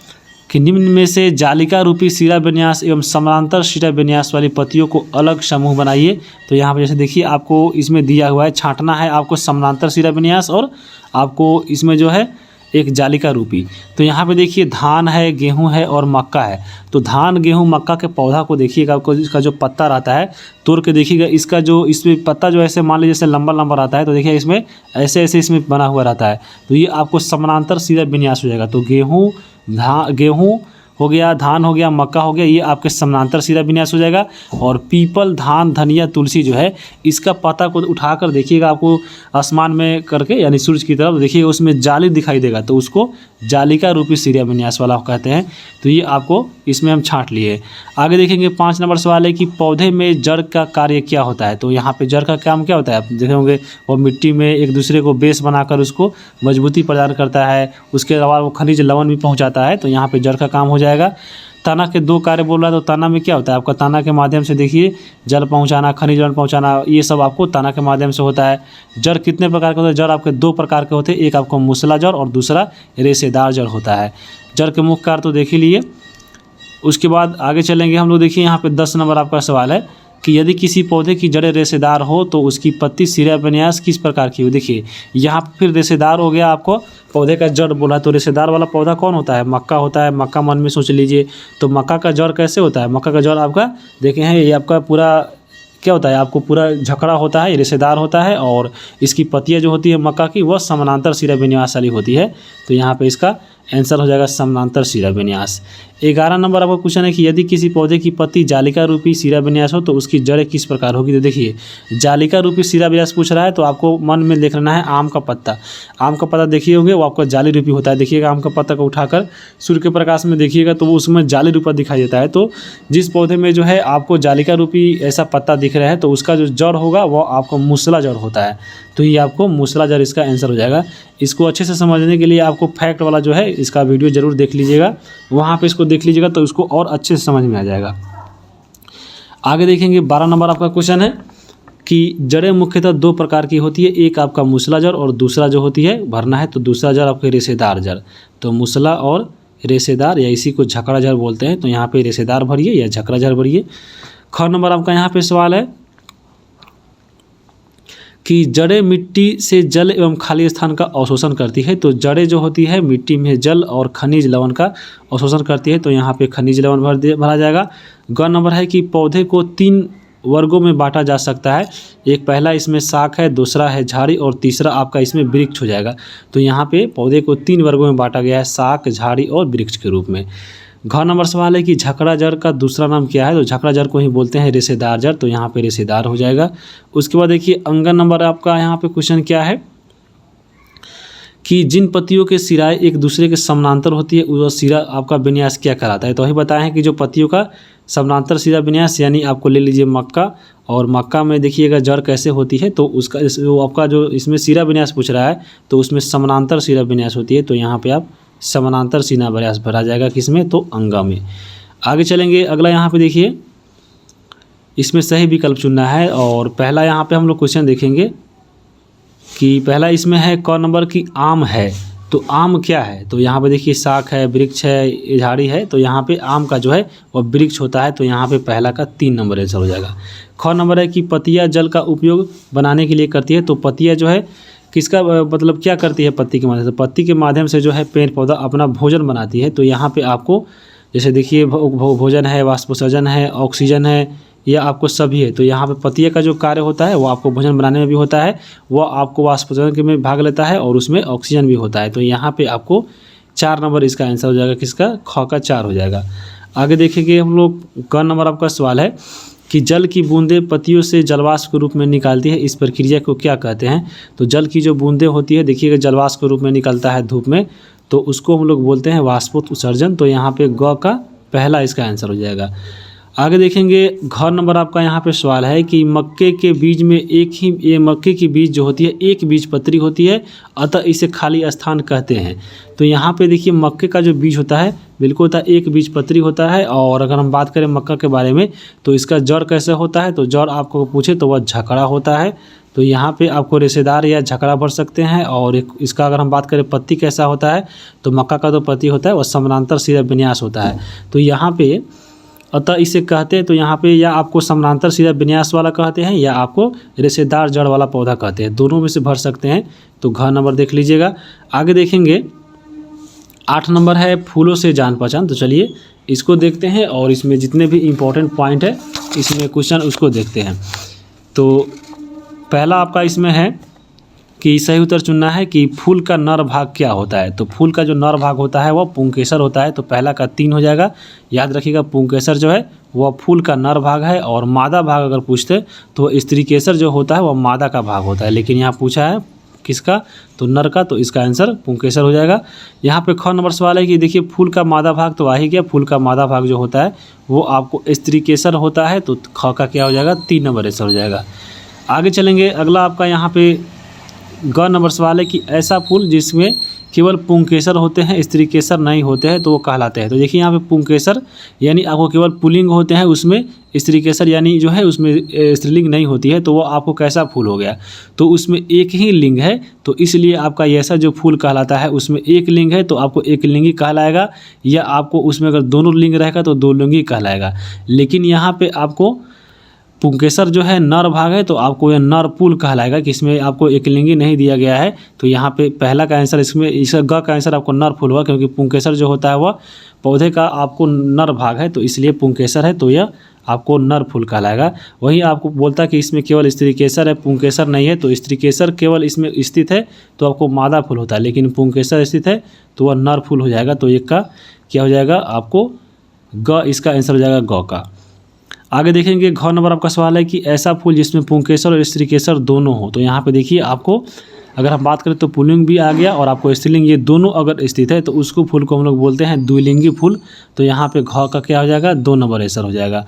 कि निम्न में से जालिका रूपी सिरा विन्यास एवं समानांतर सिरा विन्यास वाली पत्तियों को अलग समूह बनाइए। तो यहाँ पे जैसे देखिए आपको इसमें दिया हुआ है, छांटना है आपको समानांतर सिरा विन्यास और आपको इसमें जो है एक जालिका रूपी। तो यहाँ पे देखिए धान है, गेहूं है और मक्का है। तो धान गेहूं मक्का के पौधा को देखिएगा, आपको इसका जो पत्ता रहता है तोड़ के देखिएगा, इसका जो इसमें पत्ता जो ऐसे मान लीजिए जैसे लंबा लंबा रहता है, तो देखिए इसमें ऐसे ऐसे इसमें बना हुआ रहता है। तो ये आपको समानांतर सिरा विन्यास हो जाएगा। तो गेहूँ हो गया, धान हो गया, मक्का हो गया, ये आपके समानांतर सिरा विन्यास हो जाएगा। और पीपल, धान, धनिया, तुलसी जो है इसका पत्ता को उठाकर देखिएगा आपको आसमान में करके यानी सूरज की तरफ देखिएगा उसमें जाली दिखाई देगा, तो उसको जालिका रूपी सिरा विन्यास वाला कहते हैं। तो ये आपको इसमें हम छांट लिए। आगे देखेंगे 5 नंबर सवाल है कि पौधे में जड़ का कार्य क्या होता है। तो यहाँ पे जड़ का काम क्या होता है, आप देखे होंगे वो मिट्टी में एक दूसरे को बेस बनाकर उसको मजबूती प्रदान करता है, उसके अलावा वो खनिज लवण भी पहुँचाता है। तो यहाँ पे जड़ का काम हो जाएगा। तना के 2 कार्य बोल रहा है, तो तना में क्या होता है आपका, तना के माध्यम से देखिए जल पहुंचाना, खनिज लवण पहुंचाना, ये सब आपको तना के माध्यम से होता है। जड़ कितने प्रकार के होते हैं, जड़ आपके 2 प्रकार के होते हैं, एक आपको मूसला जड़ और दूसरा रेशेदार जड़ होता है। जड़ के मुख्य कार्य तो देख ही लिए। उसके बाद आगे चलेंगे हम लोग, देखिए यहाँ पे 10 नंबर आपका सवाल है कि यदि किसी पौधे की जड़ें रेशेदार हो तो उसकी पत्ती सिरा विन्यास किस प्रकार की हो। देखिए यहाँ फिर रेशेदार हो गया, आपको पौधे का जड़ बोला, तो रेशेदार वाला पौधा कौन होता है, मक्का होता है। मक्का मन में सोच लीजिए, तो मक्का का जड़ कैसे होता है, मक्का का जड़ आपका देखे हैं ये आपका पूरा क्या होता है, आपको पूरा झकड़ा होता है, रेशेदार होता है, और इसकी पत्तियाँ जो होती है मक्का की वह समानांतर सिरा विन्यास वाली होती है। तो यहाँ पे इसका आंसर हो जाएगा समानांतर सिरा विन्यास। 11 नंबर आपको क्वेश्चन है कि यदि किसी पौधे की पत्ती जालिका रूपी सिरा विन्यास हो तो उसकी जड़ें किस प्रकार होगी। तो देखिए जालिका रूपी सिरा विन्यास पूछ रहा है, तो आपको मन में देख लेना है आम का पत्ता। आम का पत्ता देखिए होंगे वो आपका जाली रूपी होता है। देखिएगा आम का पत्ता को उठाकर सूर्य के प्रकाश में देखिएगा तो वो उसमें जाली रूपा दिखाई देता है। तो जिस पौधे में जो है आपको जालिका रूपी ऐसा पत्ता दिख रहा है तो उसका जो जड़ होगा वो आपको मूसला जड़ होता है। तो ये आपको मूसला जड़ इसका आंसर हो जाएगा। इसको अच्छे से समझने के लिए आपको फैक्ट वाला जो है इसका वीडियो जरूर देख लीजिएगा, वहाँ पे इसको देख लीजिएगा तो इसको और अच्छे से समझ में आ जाएगा। आगे देखेंगे 12 नंबर आपका क्वेश्चन है कि जड़ें मुख्यतः 2 प्रकार की होती है, एक आपका मूसला जड़ और दूसरा जो होती है भरना है तो दूसरा जड़ आपके रेशेदार जड़। तो मूसला और रेशेदार या इसी को झकड़ा जड़ बोलते हैं। तो यहाँ पे रेशेदार भरिए या झकड़ा जड़ भरिए। 6 नंबर आपका यहाँ पे सवाल है कि जड़ें मिट्टी से जल एवं खाली स्थान का अवशोषण करती है। तो जड़ें जो होती है मिट्टी में जल और खनिज लवण का अवशोषण करती है। तो यहाँ पे खनिज लवण भरा जाएगा। ग नंबर है कि पौधे को 3 वर्गों में बांटा जा सकता है। एक पहला इसमें शाख है, दूसरा है झाड़ी और तीसरा आपका इसमें वृक्ष हो जाएगा। तो यहाँ पे पौधे को 3 वर्गों में बांटा गया है, शाख, झाड़ी और वृक्ष के रूप में। घ नंबर सवाल है कि झकड़ा जड़ का दूसरा नाम क्या है। तो झकड़ा जड़ को ही बोलते हैं रेशेदार जड़। तो यहाँ पे रेशेदार हो जाएगा। उसके बाद देखिए अंगन नंबर आपका यहाँ पे क्वेश्चन क्या है कि जिन पत्तियों के सिराएं एक दूसरे के समानांतर होती है वह सिरा आपका विन्यास क्या कहलाता है। तो वही बताए हैं कि जो पत्तियों का समानांतर सिरा विन्यास, यानी आपको ले लीजिए मक्का, और मक्का में देखिएगा जड़ कैसे होती है तो उसका वो आपका जो इसमें सिरा विन्यास पूछ रहा है तो उसमें समानांतर सिरा विन्यास होती है। तो यहाँ पे आप समानांतर सिरा विन्यास भरा जाएगा किसमें, तो अंगा में। आगे चलेंगे अगला, यहाँ पे देखिए इसमें सही विकल्प चुनना है। और पहला यहाँ पे हम लोग क्वेश्चन देखेंगे कि पहला इसमें है क नंबर की आम है। तो आम क्या है, तो यहाँ पे देखिए शाख है, वृक्ष है, झाड़ी है। तो यहाँ पे आम का जो है वह वृक्ष होता है। तो यहाँ पे पहला का 3 नंबर आंसर हो जाएगा। ख नंबर है कि पत्तियाँ जल का उपयोग बनाने के लिए करती है। तो पत्तियाँ जो है किसका मतलब क्या करती है पत्ती के माध्यम से? पत्ती के माध्यम से जो है पेड़ पौधा अपना भोजन बनाती है। तो यहाँ पे आपको जैसे देखिए भोजन है, वाष्पोत्सर्जन है, ऑक्सीजन है, या आपको सभी है। तो यहाँ पे पत्तियों का जो कार्य होता है वो आपको भोजन बनाने में भी होता है, वो आपको वाष्पोत्सर्जन के में भाग लेता है और उसमें ऑक्सीजन भी होता है। तो यहाँ पे आपको 4 नंबर इसका आंसर हो जाएगा, किसका? ख का 4 हो जाएगा। आगे देखेंगे हम लोग, क नंबर आपका सवाल है कि जल की बूंदें पत्तियों से जलवाष्प के रूप में निकालती है, इस प्रक्रिया को क्या कहते हैं? तो जल की जो बूंदें होती है, देखिएगा जलवाष्प के रूप में निकलता है धूप में, तो उसको हम लोग बोलते हैं वाष्पोत्सर्जन। तो यहाँ पे ग का पहला इसका आंसर हो जाएगा। आगे देखेंगे, घ नंबर आपका यहाँ पे सवाल है कि मक्के के बीज में ये मक्के की बीज जो होती है एक बीज पत्री होती है, अतः इसे खाली स्थान कहते हैं। तो यहाँ पे देखिए मक्के का जो बीज होता है बिल्कुल होता है एक बीज पत्री होता है। और अगर हम बात करें मक्का के बारे में तो इसका जड़ कैसे होता है? तो जड़ आपको पूछे तो वह झकड़ा होता है। तो यहाँ पे आपको रेशेदार या झकड़ा भर सकते हैं। और इसका अगर हम बात करें पत्ती कैसा होता है, तो मक्का का जो पत्ती होता है वह समानांतर सीधा विन्यास होता है। तो यहाँ पे अतः इसे कहते हैं, तो यहाँ पे या आपको समानांतर सीधा विन्यास वाला कहते हैं या आपको रेशेदार जड़ वाला पौधा कहते हैं, दोनों में से भर सकते हैं। तो घ नंबर देख लीजिएगा। आगे देखेंगे 8 नंबर है फूलों से जान पहचान। तो चलिए इसको देखते हैं और इसमें जितने भी इम्पोर्टेंट पॉइंट है इसमें क्वेश्चन उसको देखते हैं। तो पहला आपका इसमें है कि सही उत्तर चुनना है कि फूल का नर भाग क्या होता है। तो फूल का जो नर भाग होता है वह पुंकेसर होता है। तो पहला का 3 हो जाएगा। याद रखिएगा पुंकेसर जो है वह फूल का नर भाग है, और मादा भाग अगर पूछते तो स्त्रीकेसर जो होता है वह मादा का भाग होता है। लेकिन यहाँ पूछा है किसका? तो नर का, तो इसका आंसर पुंकेसर हो जाएगा। यहाँ पे ख नंबर सवाल है कि देखिए फूल का मादा भाग तो आ ही गया, फूल का मादा भाग जो होता है वो आपको स्त्रीकेसर होता है। तो ख का क्या हो जाएगा? 3 नंबर आंसर हो जाएगा। आगे चलेंगे, अगला आपका यहाँ पे ग नंबर सवाल है कि ऐसा फूल जिसमें केवल पुंकेसर होते हैं स्त्रीकेसर नहीं होते हैं तो वो कहलाते हैं। तो देखिए यहाँ पे पुंकेसर यानी आपको केवल पुल्लिंग होते हैं, उसमें स्त्रीकेसर यानी जो है उसमें स्त्रीलिंग नहीं होती है, तो वो आपको कैसा फूल हो गया? तो उसमें एक ही लिंग है, तो इसलिए आपका ऐसा जो फूल कहलाता है उसमें एक लिंग है तो आपको एक लिंगी कहलाएगा, या आपको उसमें अगर दोनों लिंग रहेगा तो दो लिंगी कहलाएगा। लेकिन यहाँ पे आपको पुंकेसर जो है नर भाग है तो आपको यह नर पुल कहलाएगा, कि इसमें आपको एक लिंगी नहीं दिया गया है। तो यहाँ पे पहला का आंसर इसमें इसका ग का आंसर आपको नर फूल हुआ, क्योंकि पुंकेसर जो होता है वह पौधे का आपको नर भाग है, तो इसलिए पुंकेसर है, तो यह आपको नर फूल कहलाएगा। वहीं आपको बोलता है कि इसमें केवल स्त्रीकेसर है, पुंकेसर नहीं है, तो स्त्रीकेसर केवल इसमें स्थित है तो आपको मादा फूल होता है, लेकिन पुंकेसर स्थित है तो वह नर फूल हो जाएगा। तो एक का क्या हो जाएगा? आपको ग इसका आंसर हो जाएगा ग का। आगे देखेंगे, घ नंबर आपका सवाल है कि ऐसा फूल जिसमें पुंकेसर और स्त्रीकेसर दोनों हो। तो यहाँ पे देखिए आपको अगर हम बात करें तो पुल्लिंग भी आ गया और आपको स्त्रीलिंग, ये दोनों अगर स्थित है तो उसको फूल को हम लोग बोलते हैं द्विलिंगी फूल। तो यहाँ पे घ का क्या हो जाएगा? 2 नंबर आंसर हो जाएगा।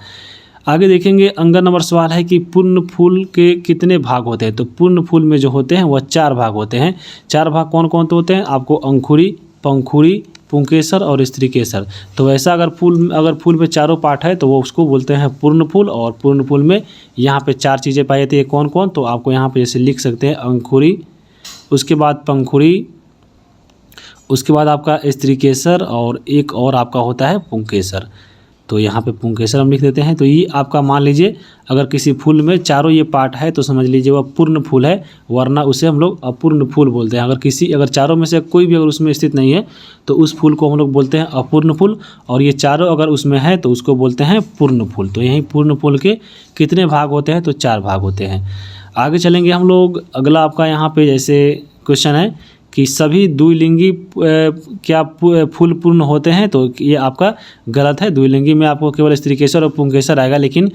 आगे देखेंगे, अंगन नंबर सवाल है कि पूर्ण फूल के कितने भाग होते हैं। तो पूर्ण फूल में जो होते हैं वह 4 भाग होते हैं। 4 भाग कौन कौन से होते हैं? आपको अंकुरी, पंखुड़ी, पुंकेसर और स्त्रीकेसर। तो वैसा अगर फूल में चारों पार्ट है तो वो उसको बोलते हैं पूर्ण फूल। और पूर्ण फूल में यहाँ पे 4 चीज़ें पाई जाती है, कौन कौन? तो आपको यहाँ पे जैसे लिख सकते हैं अंकुरी, उसके बाद पंखुड़ी, उसके बाद आपका स्त्रीकेसर, और एक और आपका होता है पुंकेसर। तो यहाँ पे पुंकेसर हम लिख देते हैं। तो ये आपका मान लीजिए अगर किसी फूल में चारों ये पार्ट है तो समझ लीजिए वह पूर्ण फूल है, वरना उसे हम लोग अपूर्ण फूल बोलते हैं। अगर चारों में से कोई भी अगर उसमें स्थित नहीं है तो उस फूल को हम लोग बोलते हैं अपूर्ण फूल, और ये चारों अगर उसमें है तो उसको बोलते हैं पूर्ण फूल। तो यही पूर्ण फूल के कितने भाग होते हैं? तो 4 भाग होते हैं। आगे चलेंगे हम लोग, अगला आपका यहाँ पे जैसे क्वेश्चन है कि सभी द्विलिंगी क्या फूल पूर्ण होते हैं। तो ये आपका गलत है। द्विलिंगी में आपको केवल स्त्रीकेसर और पुंकेसर आएगा, लेकिन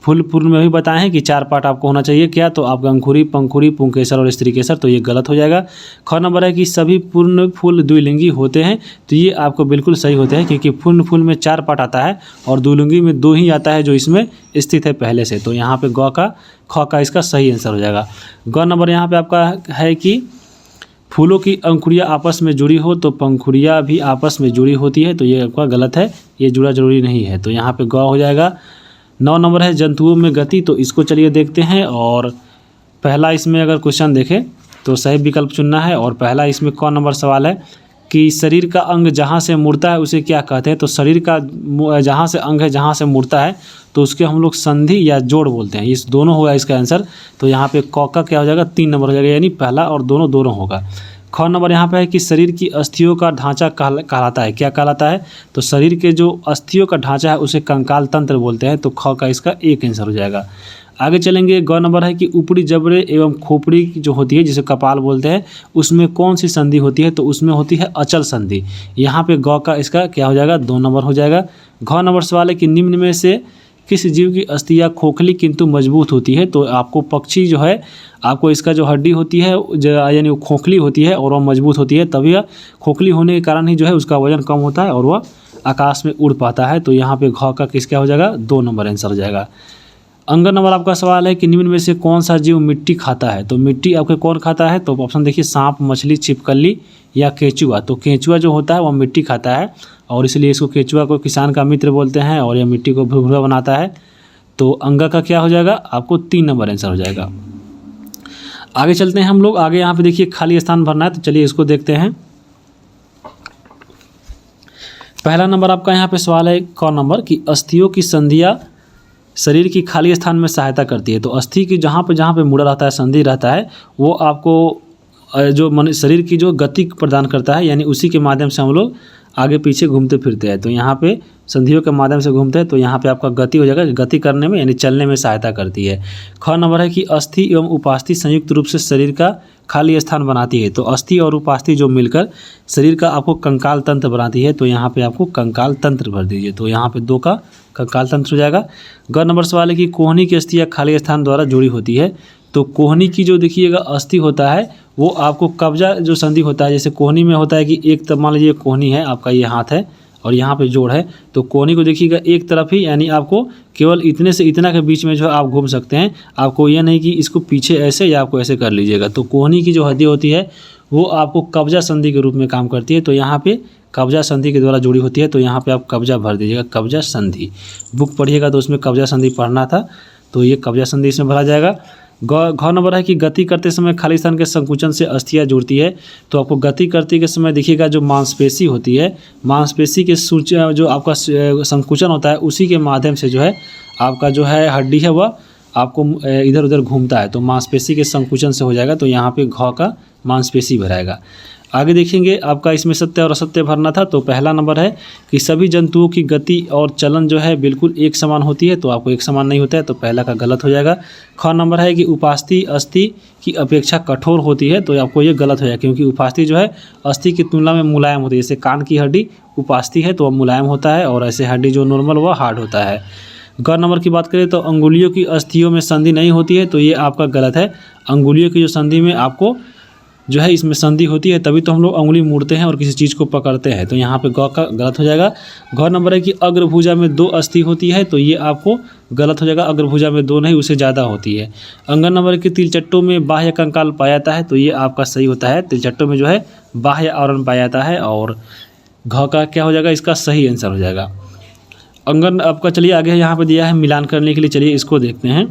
फूल पूर्ण में भी बताए हैं कि 4 पार्ट आपको होना चाहिए। क्या? तो आपका अंकुरी, पंखुड़ी, पुंकेसर और स्त्रीकेसर। तो ये गलत हो जाएगा। ख नंबर है कि सभी पूर्ण फूल द्विलिंगी होते हैं। तो ये आपको बिल्कुल सही होते हैं, क्योंकि पूर्ण फूल में 4 पार्ट आता है और द्विलिंगी में 2 ही आता है जो इसमें स्थित है पहले से। तो यहाँ पे ख का इसका सही आंसर हो जाएगा। ग नंबर यहाँ पे आपका है कि फूलों की अंकुरियाँ आपस में जुड़ी हो तो पंखुड़ियाँ भी आपस में जुड़ी होती है। तो ये आपका गलत है, ये जुड़ा जरूरी नहीं है। तो यहाँ पे ग हो जाएगा। 9 नंबर है जंतुओं में गति। तो इसको चलिए देखते हैं, और पहला इसमें अगर क्वेश्चन देखें तो सही विकल्प चुनना है। और पहला इसमें क नंबर सवाल है कि शरीर का अंग जहाँ से मुड़ता है उसे क्या कहते हैं, तो शरीर का जहाँ से अंग है जहाँ से मुड़ता है तो उसके हम लोग संधि या जोड़ बोलते हैं। इस दोनों होगा इसका आंसर। तो यहाँ पे क का क्या हो जाएगा 3 नंबर हो जाएगा, यानी पहला और दोनों होगा। ख नंबर यहाँ पे है कि शरीर की अस्थियों का ढांचा कहलाता है, क्या कहलाता है, तो शरीर के जो अस्थियों का ढांचा है उसे कंकाल तंत्र बोलते हैं। तो ख का इसका एक आंसर हो जाएगा। आगे चलेंगे। ग नंबर है कि ऊपरी जबड़े एवं खोपड़ी जो होती है जिसे कपाल बोलते हैं उसमें कौन सी संधि होती है, तो उसमें होती है अचल संधि। यहाँ पे ग का इसका क्या हो जाएगा 2 नंबर हो जाएगा। घ नंबर सवाल है कि निम्न में से किस जीव की अस्थियाँ खोखली किंतु मजबूत होती है, तो आपको पक्षी जो है आपको इसका जो हड्डी होती है यानी वो खोखली होती है और वह मजबूत होती है, तभी खोखली होने के कारण ही जो है उसका वजन कम होता है और वह आकाश में उड़ पाता है। तो यहाँ पे घ का किस क्या हो जाएगा 2 नंबर आंसर हो जाएगा। अंगर नंबर आपका सवाल है कि निम्न में से कौन सा जीव मिट्टी खाता है, तो मिट्टी आपके कौन खाता है, तो ऑप्शन देखिए सांप, मछली, छिपकली या केंचुआ। तो केंचुआ जो होता है वह मिट्टी खाता है और इसलिए इसको केंचुआ को किसान का मित्र बोलते हैं और यह मिट्टी को भुरभुरा बनाता है। तो अंगा का क्या हो जाएगा आपको 3 नंबर आंसर हो जाएगा। आगे चलते हैं हम लोग। आगे यहाँ पे देखिए खाली स्थान भरना है, तो चलिए इसको देखते हैं। पहला नंबर आपका यहाँ पे सवाल है क नंबर कि अस्थियों की संधियाँ शरीर की खाली स्थान में सहायता करती है। तो अस्थि की जहाँ पे मुड़ा रहता है, संधि रहता है, वो आपको जो शरीर की जो गति प्रदान करता है, यानी उसी के माध्यम से हम लोग आगे पीछे घूमते फिरते हैं। तो यहाँ पे संधियों के माध्यम से घूमते हैं, तो यहाँ पे आपका गति हो जाएगा, गति करने में यानी चलने में सहायता करती है। ख नंबर है कि अस्थि एवं उपास्थि संयुक्त रूप से शरीर का खाली स्थान बनाती है। तो अस्थि और उपास्थि जो मिलकर शरीर का आपको कंकाल तंत्र बनाती है, तो यहाँ पे आपको कंकाल तंत्र भर दीजिए। तो यहाँ पे 2 का कंकाल तंत्र हो जाएगा। ग नंबर सवाल है कि कोहनी की अस्थियाँ खाली स्थान द्वारा जुड़ी होती है। तो कोहनी की जो देखिएगा अस्थि होता है वो आपको कब्जा जो संधि होता है, जैसे कोहनी में होता है कि एक तरफ मान लीजिए कोहनी है आपका, ये हाथ है और यहाँ पे जोड़ है, तो कोहनी को देखिएगा एक तरफ ही, यानी आपको केवल इतने से इतना के बीच में जो है आप घूम सकते हैं। आपको यह नहीं कि इसको पीछे ऐसे या आपको ऐसे कर लीजिएगा। तो कोहनी की जो हड्डी होती है वो आपको कब्जा संधि के रूप में काम करती है। तो यहाँ पे कब्जा संधि के द्वारा जुड़ी होती है, तो यहाँ पे आप कब्जा भर दीजिएगा, कब्जा संधि। बुक पढ़िएगा तो उसमें कब्जा संधि पढ़ना था, तो ये कब्जा संधि इसमें भरा जाएगा। घ नंबर है कि गति करते समय खाली स्थान के संकुचन से अस्थियाँ जुड़ती है। तो आपको गति करते के समय देखिएगा जो मांसपेशी होती है, मांसपेशी के जो आपका संकुचन होता है उसी के माध्यम से जो है आपका जो है हड्डी है वह आपको इधर उधर घूमता है। तो मांसपेशी के संकुचन से हो जाएगा, तो यहाँ पे घ का मांसपेशी भराएगा। आगे देखेंगे आपका इसमें सत्य और असत्य भरना था। तो पहला नंबर है कि सभी जंतुओं की गति और चलन जो है बिल्कुल एक समान होती है। तो आपको एक समान नहीं होता है, तो पहला का गलत हो जाएगा। ख नंबर है कि उपास्थि अस्थि की अपेक्षा कठोर होती है। तो आपको ये गलत हो जाएगा, क्योंकि उपास्थि जो है अस्थि की तुलना में मुलायम होती है। जैसे कान की हड्डी उपास्थि है तो वह मुलायम होता है, और ऐसे हड्डी जो नॉर्मल वह हार्ड होता है। ग नंबर की बात करें तो अंगुलियों की अस्थियों में संधि नहीं होती है। तो ये आपका गलत है। अंगुलियों की जो संधि में आपको जो है इसमें संधि होती है, तभी तो हम लोग अंगुली मोड़ते हैं और किसी चीज़ को पकड़ते हैं। तो यहाँ पे ग का गलत हो जाएगा। घ नंबर है कि अग्रभुजा में 2 अस्थि होती है। तो ये आपको गलत हो जाएगा, अग्रभुजा में 2 नहीं, उससे ज़्यादा होती है। अंगन नंबर की तिलचट्टों में बाह्य कंकाल पाया जाता है। तो ये आपका सही होता है, तिलचट्टों में जो है बाह्य आवरण पाया जाता है, और घ का क्या हो जाएगा इसका सही आंसर हो जाएगा। अंगन आपका चलिए आगे यहाँ पे दिया है मिलान करने के लिए, चलिए इसको देखते हैं।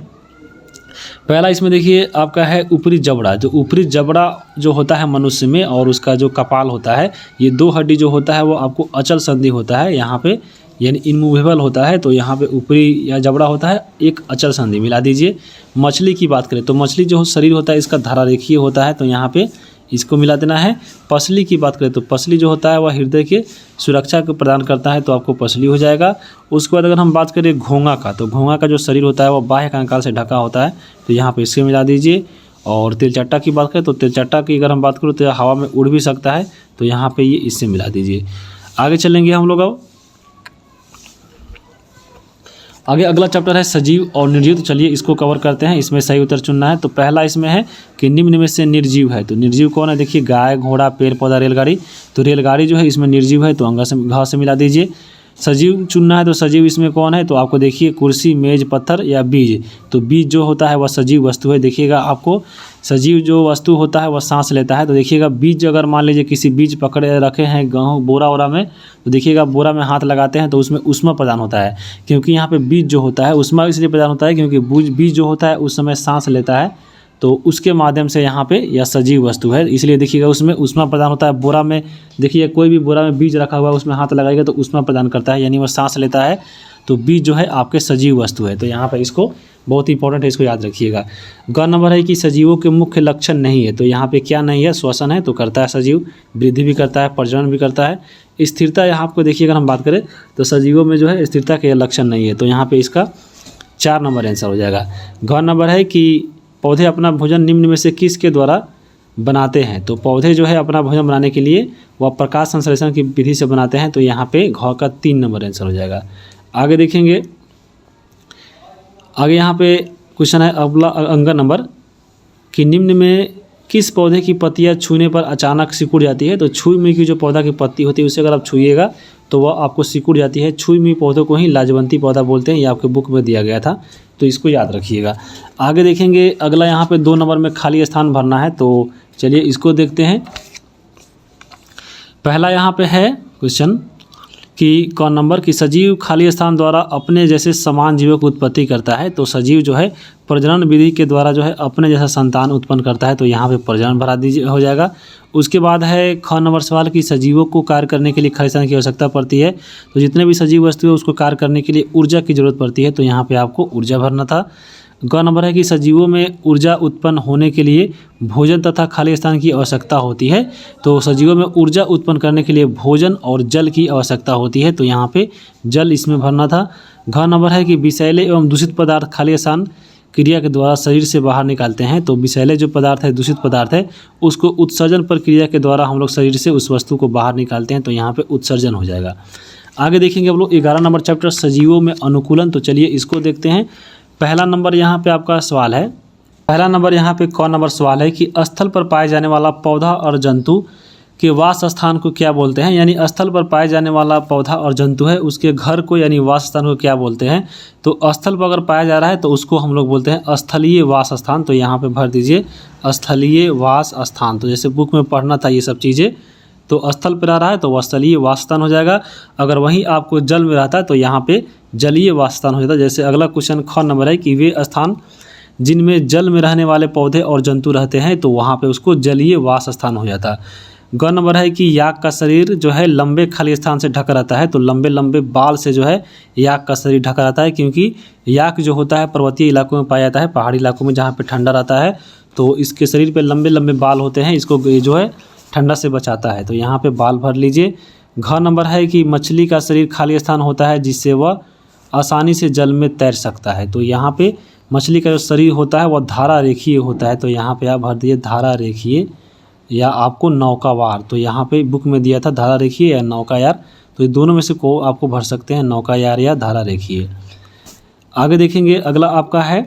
पहला इसमें देखिए आपका है ऊपरी जबड़ा। जो ऊपरी जबड़ा जो होता है मनुष्य में और उसका जो कपाल होता है, ये 2 हड्डी जो होता है वो आपको अचल संधि होता है यहाँ पे, यानी इनमूवेबल होता है। तो यहाँ पे ऊपरी या जबड़ा होता है एक अचल संधि मिला दीजिए। मछली की बात करें तो मछली जो शरीर होता है इसका धारारेखीय होता है, तो यहाँ पे इसको मिला देना है। पसली की बात करें तो पसली जो होता है वह हृदय के सुरक्षा को प्रदान करता है, तो आपको पसली हो जाएगा। उसके बाद अगर हम बात करें घोंगा का, तो घोंगा का जो शरीर होता है वह बाह्य कंकाल से ढका होता है, तो यहाँ पे इसके मिला दीजिए। और तिलचट्टा की बात करें तो तिलचट्टा की अगर हम बात करें तो हवा में उड़ भी सकता है, तो यहाँ पे ये इससे मिला दीजिए। आगे चलेंगे हम लोग। अब आगे अगला चैप्टर है सजीव और निर्जीव। तो चलिए इसको कवर करते हैं, इसमें सही उत्तर चुनना है। तो पहला इसमें है कि निम्न में से निर्जीव है। तो निर्जीव कौन है, देखिए गाय, घोड़ा, पेड़ पौधा, रेलगाड़ी। तो रेलगाड़ी जो है इसमें निर्जीव है, तो घ से मिला दीजिए। सजीव चुनना है, तो सजीव इसमें कौन है, तो आपको देखिए कुर्सी, मेज, पत्थर या बीज। तो बीज जो होता है वह सजीव वस्तु है। देखिएगा आपको सजीव जो वस्तु होता है वह सांस लेता है। तो देखिएगा बीज अगर मान लीजिए किसी बीज पकड़े रखे हैं गेहूँ बोरा वोरा में, तो देखिएगा बोरा में हाथ लगाते हैं तो उसमें ऊष्मा प्रदान होता है, क्योंकि यहाँ पे बीज जो होता है ऊष्मा इसलिए प्रदान होता है क्योंकि बीज जो होता है उस समय सांस लेता है। तो उसके माध्यम से यहाँ पे यह सजीव वस्तु है, इसलिए देखिएगा उसमें ऊष्मा प्रदान होता है। बोरा में देखिए कोई भी बोरा में बीज रखा हुआ है, उसमें हाथ लगाएगा तो ऊष्मा प्रदान करता है, यानी वह सांस लेता है, तो बीज जो है आपके सजीव वस्तु है। तो यहाँ पर इसको बहुत इंपॉर्टेंट है, इसको याद रखिएगा। ग नंबर है कि सजीवों के मुख्य लक्षण नहीं है, तो यहाँ पे क्या नहीं है, श्वसन है तो करता है सजीव, वृद्धि भी करता है, प्रजनन भी करता है, स्थिरता यहाँ आपको देखिए अगर हम बात करें तो सजीवों में जो है स्थिरता के लक्षण नहीं है, तो यहाँ पे इसका 4 नंबर आंसर हो जाएगा। घ नंबर है कि पौधे अपना भोजन निम्न में से किसके द्वारा बनाते हैं, तो पौधे जो है अपना भोजन बनाने के लिए वह प्रकाश संश्लेषण की विधि से बनाते हैं, तो यहाँ पे घ का 3 नंबर आंसर हो जाएगा। आगे देखेंगे, आगे यहाँ पे क्वेश्चन है अगला अंगन नंबर कि निम्न में किस पौधे की पत्तियाँ छूने पर अचानक सिकुड़ जाती है, तो छुई हुई की जो पौधा की पत्ती होती है उसे अगर आप छुइएगा तो वह आपको सिकुड़ जाती है। छुई हुई पौधों को ही लाजवंती पौधा बोलते हैं, ये आपके बुक में दिया गया था, तो इसको याद रखिएगा। आगे देखेंगे अगला यहाँ पे 2 नंबर में खाली स्थान भरना है, तो चलिए इसको देखते हैं। पहला यहाँ पे है क्वेश्चन कि कौन नंबर की सजीव खाली स्थान द्वारा अपने जैसे समान जीवों की उत्पत्ति करता है, तो सजीव जो है प्रजनन विधि के द्वारा जो है अपने जैसा संतान उत्पन्न करता है, तो यहाँ पे प्रजनन भरा दीजिए हो जाएगा। उसके बाद है ख नंबर सवाल की सजीवों को कार्य करने के लिए खाली स्थान की आवश्यकता पड़ती है, तो जितने भी सजीव वस्तु है उसको कार्य करने के लिए ऊर्जा की जरूरत पड़ती है, तो यहाँ पे आपको ऊर्जा भरना था। ग नंबर है कि सजीवों में ऊर्जा उत्पन्न होने के लिए भोजन तथा खाली स्थान की आवश्यकता होती है, तो सजीवों में ऊर्जा उत्पन्न करने के लिए भोजन और जल की आवश्यकता होती है, तो यहाँ पे जल इसमें भरना था। घ नंबर है कि विषैले एवं दूषित पदार्थ खाली स्थान क्रिया के द्वारा शरीर से बाहर निकालते हैं, तो विषैले जो पदार्थ है, दूषित पदार्थ है, उसको उत्सर्जन प्रक्रिया के द्वारा हम लोग शरीर से उस वस्तु को बाहर निकालते हैं, तो यहाँ पे उत्सर्जन हो जाएगा। आगे देखेंगे हम लोग 11 नंबर चैप्टर सजीवों में अनुकूलन, तो चलिए इसको देखते हैं। पहला नंबर यहाँ पे आपका सवाल है, पहला नंबर यहाँ पे कौन नंबर सवाल है कि स्थल पर पाए जाने वाला पौधा और जंतु के वास स्थान को क्या बोलते हैं, यानी स्थल पर पाए जाने वाला पौधा और जंतु है उसके घर को यानी वास स्थान को क्या बोलते हैं, तो स्थल पर अगर पाया जा रहा है तो उसको हम लोग बोलते हैं स्थलीय वास स्थान, तो यहाँ पे भर दीजिए स्थलीय वास स्थान। तो जैसे बुक में पढ़ना था ये सब चीज़ें, तो स्थल पर आ रहा है तो वह स्थलीय वास स्थान हो जाएगा। अगर वहीं आपको जल में रहता है तो यहाँ पे जलीय वास स्थान हो जाता है। जैसे अगला क्वेश्चन ख नंबर है कि वे स्थान जिनमें जल में रहने वाले पौधे और जंतु रहते हैं, तो वहाँ पे उसको जलीय वास स्थान हो जाता है। ग नंबर है कि याक का शरीर जो है लंबे खाली स्थान से ढका रहता है, तो लंबे लंबे बाल से जो है याक का शरीर ढका रहता है, क्योंकि याक जो होता है पर्वतीय इलाकों में पाया जाता है, पहाड़ी इलाकों में जहाँ पे ठंडा रहता है, तो इसके शरीर पे लंबे लंबे बाल होते हैं, इसको जो है ठंडा से बचाता है, तो यहाँ पे बाल भर लीजिए। घ नंबर है कि मछली का शरीर खाली स्थान होता है जिससे वह आसानी से जल में तैर सकता है, तो यहाँ पे मछली का जो शरीर होता है वह धारा रेखीय होता है, तो यहाँ पे आप भर दीजिए धारा रेखीय या आपको नौकावार, तो यहाँ पे बुक में दिया था धारा रेखीय या नौकायार, तो ये दोनों में से को आपको भर सकते हैं, नौकायार या धारा रेखीय। आगे देखेंगे अगला आपका है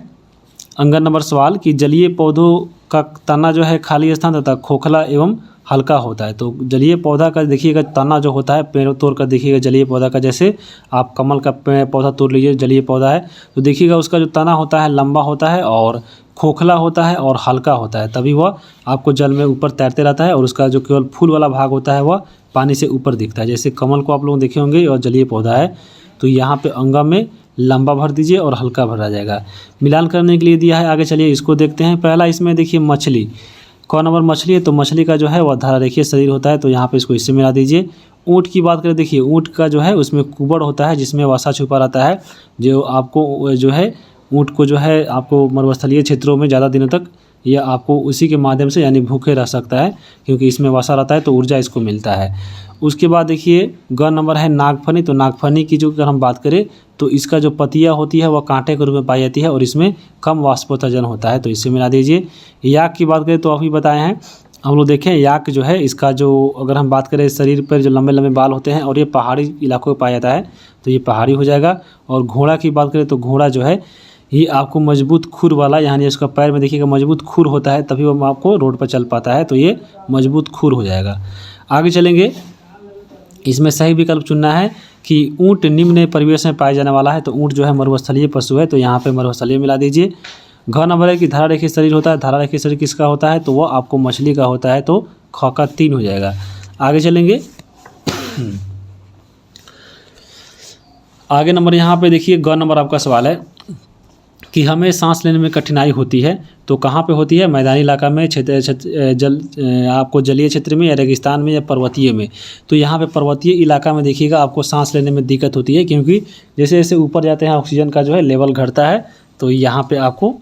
अंगन नंबर सवाल कि जलीय पौधों का तना जो है खाली स्थान तथा खोखला एवं हल्का होता है, तो जलीय पौधा का देखिएगा तना जो होता है पेड़ तोड़ कर देखिएगा जलीय पौधा का, जैसे आप कमल का पौधा तोड़ लीजिए जलीय पौधा है, तो देखिएगा उसका जो तना होता है लंबा होता है और खोखला होता है और हल्का होता है, तभी वह आपको जल में ऊपर तैरते रहता है, और उसका जो केवल फूल वाला भाग होता है वह पानी से ऊपर दिखता है। जैसे कमल को आप लोग देखे होंगे और जलीय पौधा है, तो यहाँ पे अंगा में लंबा भर दीजिए और हल्का भरा जाएगा। मिलान करने के लिए दिया है, आगे चलिए इसको देखते हैं। पहला इसमें देखिए मछली, कौन नंबर मछली है, तो मछली का जो है वह धारा रेखीय शरीर होता है, तो यहाँ पे इसको इससे मिला दीजिए। ऊँट की बात करें, देखिए ऊँट का जो है उसमें कुबड़ होता है जिसमें वसा छुपा रहता है, जो आपको जो है ऊँट को जो है आपको मरुस्थलीय क्षेत्रों में ज़्यादा दिनों तक यह आपको उसी के माध्यम से यानी भूखे रह सकता है, क्योंकि इसमें वसा रहता है तो ऊर्जा इसको मिलता है। उसके बाद देखिए ग नंबर है नागफनी, तो नागफनी की जो अगर हम बात करें तो इसका जो पतिया होती है वह कांटे के रूप में पाई जाती है और इसमें कम वाष्पोत्सर्जन होता है, तो इससे मिला दीजिए। याक की बात करें तो अभी बताए हैं हम लोग, देखें याक जो है इसका जो अगर हम बात करें शरीर पर जो लंबे लंबे बाल होते हैं और ये पहाड़ी इलाकों में पाया जाता है, तो ये पहाड़ी हो जाएगा। और घोड़ा की बात करें तो घोड़ा जो है ये आपको मजबूत खुर वाला, यानी इसका पैर में देखिएगा मजबूत खुर होता है, तभी वो आपको रोड पर चल पाता है, तो ये मजबूत खुर हो जाएगा। आगे चलेंगे, इसमें सही विकल्प चुनना है कि ऊँट निम्न परिवेश में पाया जाने वाला है, तो ऊँट जो है मरुस्थलीय पशु है, तो यहाँ पे मरुस्थलीय मिला दीजिए। घ नंबर है कि धारा रेखीय शरीर होता है, धारा रेखीय शरीर किसका होता है, तो वो आपको मछली का होता है, तो ख का 3 हो जाएगा। आगे चलेंगे, आगे नंबर यहाँ पे देखिए ग नंबर आपका सवाल है कि हमें सांस लेने में कठिनाई होती है, तो कहाँ पे होती है? मैदानी इलाका में, आपको जलीय क्षेत्र में या रेगिस्तान में या पर्वतीय में। तो यहाँ पे पर्वतीय इलाका में देखिएगा आपको सांस लेने में दिक्कत होती है, क्योंकि जैसे जैसे ऊपर जाते हैं ऑक्सीजन का जो है लेवल घटता है। तो यहाँ पे आपको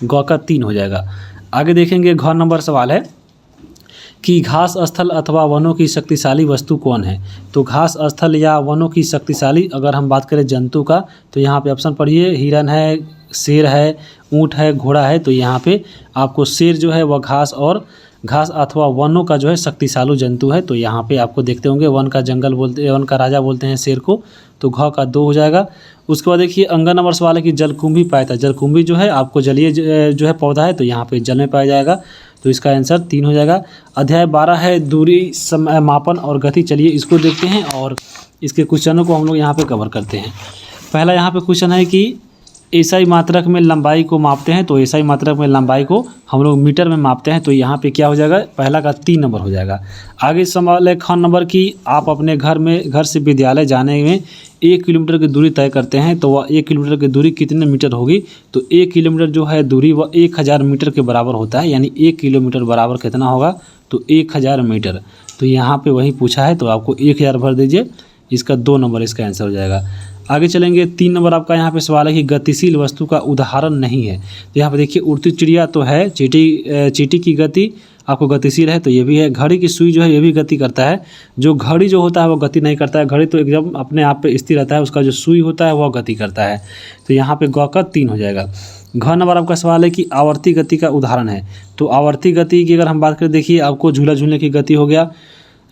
ग का 3 हो जाएगा। आगे देखेंगे, घ नंबर सवाल है कि घास स्थल अथवा वनों की शक्तिशाली वस्तु कौन है? तो घास स्थल या वनों की शक्तिशाली, अगर हम बात करें जंतु का, तो यहाँ पे ऑप्शन पढ़िए, हिरन है, शेर है, ऊँट है, घोड़ा है। तो यहाँ पे आपको शेर जो है वह घास अथवा वनों का जो है शक्तिशाली जंतु है। तो यहाँ पे आपको देखते होंगे वन का राजा बोलते हैं शेर को। तो घ का 2 हो जाएगा। उसके बाद देखिए अंगन नंबर सवाल है कि जलकुंभी पाया था। जलकुंभी जो है आपको जलीय जो है पौधा है, तो यहाँ पे जल में पाया जाएगा। तो इसका आंसर 3 हो जाएगा। अध्याय 12 है दूरी, समय मापन और गति। चलिए इसको देखते हैं और इसके क्वेश्चनों को हम लोग यहाँ पे कवर करते हैं। पहला यहाँ पे क्वेश्चन है कि एसआई मात्रक में लंबाई को मापते हैं। तो एसआई मात्रक में लंबाई को हम लोग मीटर में मापते हैं। तो यहाँ पे क्या हो जाएगा? पहला का 3 नंबर हो जाएगा। आगे सवाल है ख नंबर की, आप अपने घर से विद्यालय जाने में 1 किलोमीटर की दूरी तय करते हैं, तो वह 1 किलोमीटर की दूरी कितने मीटर होगी? तो 1 किलोमीटर जो है दूरी वह 1000 मीटर के बराबर होता है, यानी 1 किलोमीटर बराबर कितना होगा? तो 1000 मीटर। तो यहाँ पे वही पूछा है, तो आपको 1000 भर दीजिए। इसका 2 नंबर इसका आंसर हो जाएगा। आगे चलेंगे, 3 नंबर आपका यहाँ पे सवाल है कि गतिशील वस्तु का उदाहरण नहीं है। तो यहाँ पे देखिए उड़ती चिड़िया तो है, चींटी की गति आपको गतिशील है, तो ये भी है। घड़ी की सुई जो है ये भी गति करता है। जो घड़ी जो होता है वो गति नहीं करता है, घड़ी तो एकदम अपने आप पे स्थिर रहता है, उसका जो सुई होता है वह गति करता है। तो यहाँ पे ग का 3 हो जाएगा। घ नंबर आपका सवाल है कि आवर्ती गति का उदाहरण है। तो आवर्ती गति की अगर हम बात करें, देखिए आपको झूला झूलने की गति हो गया,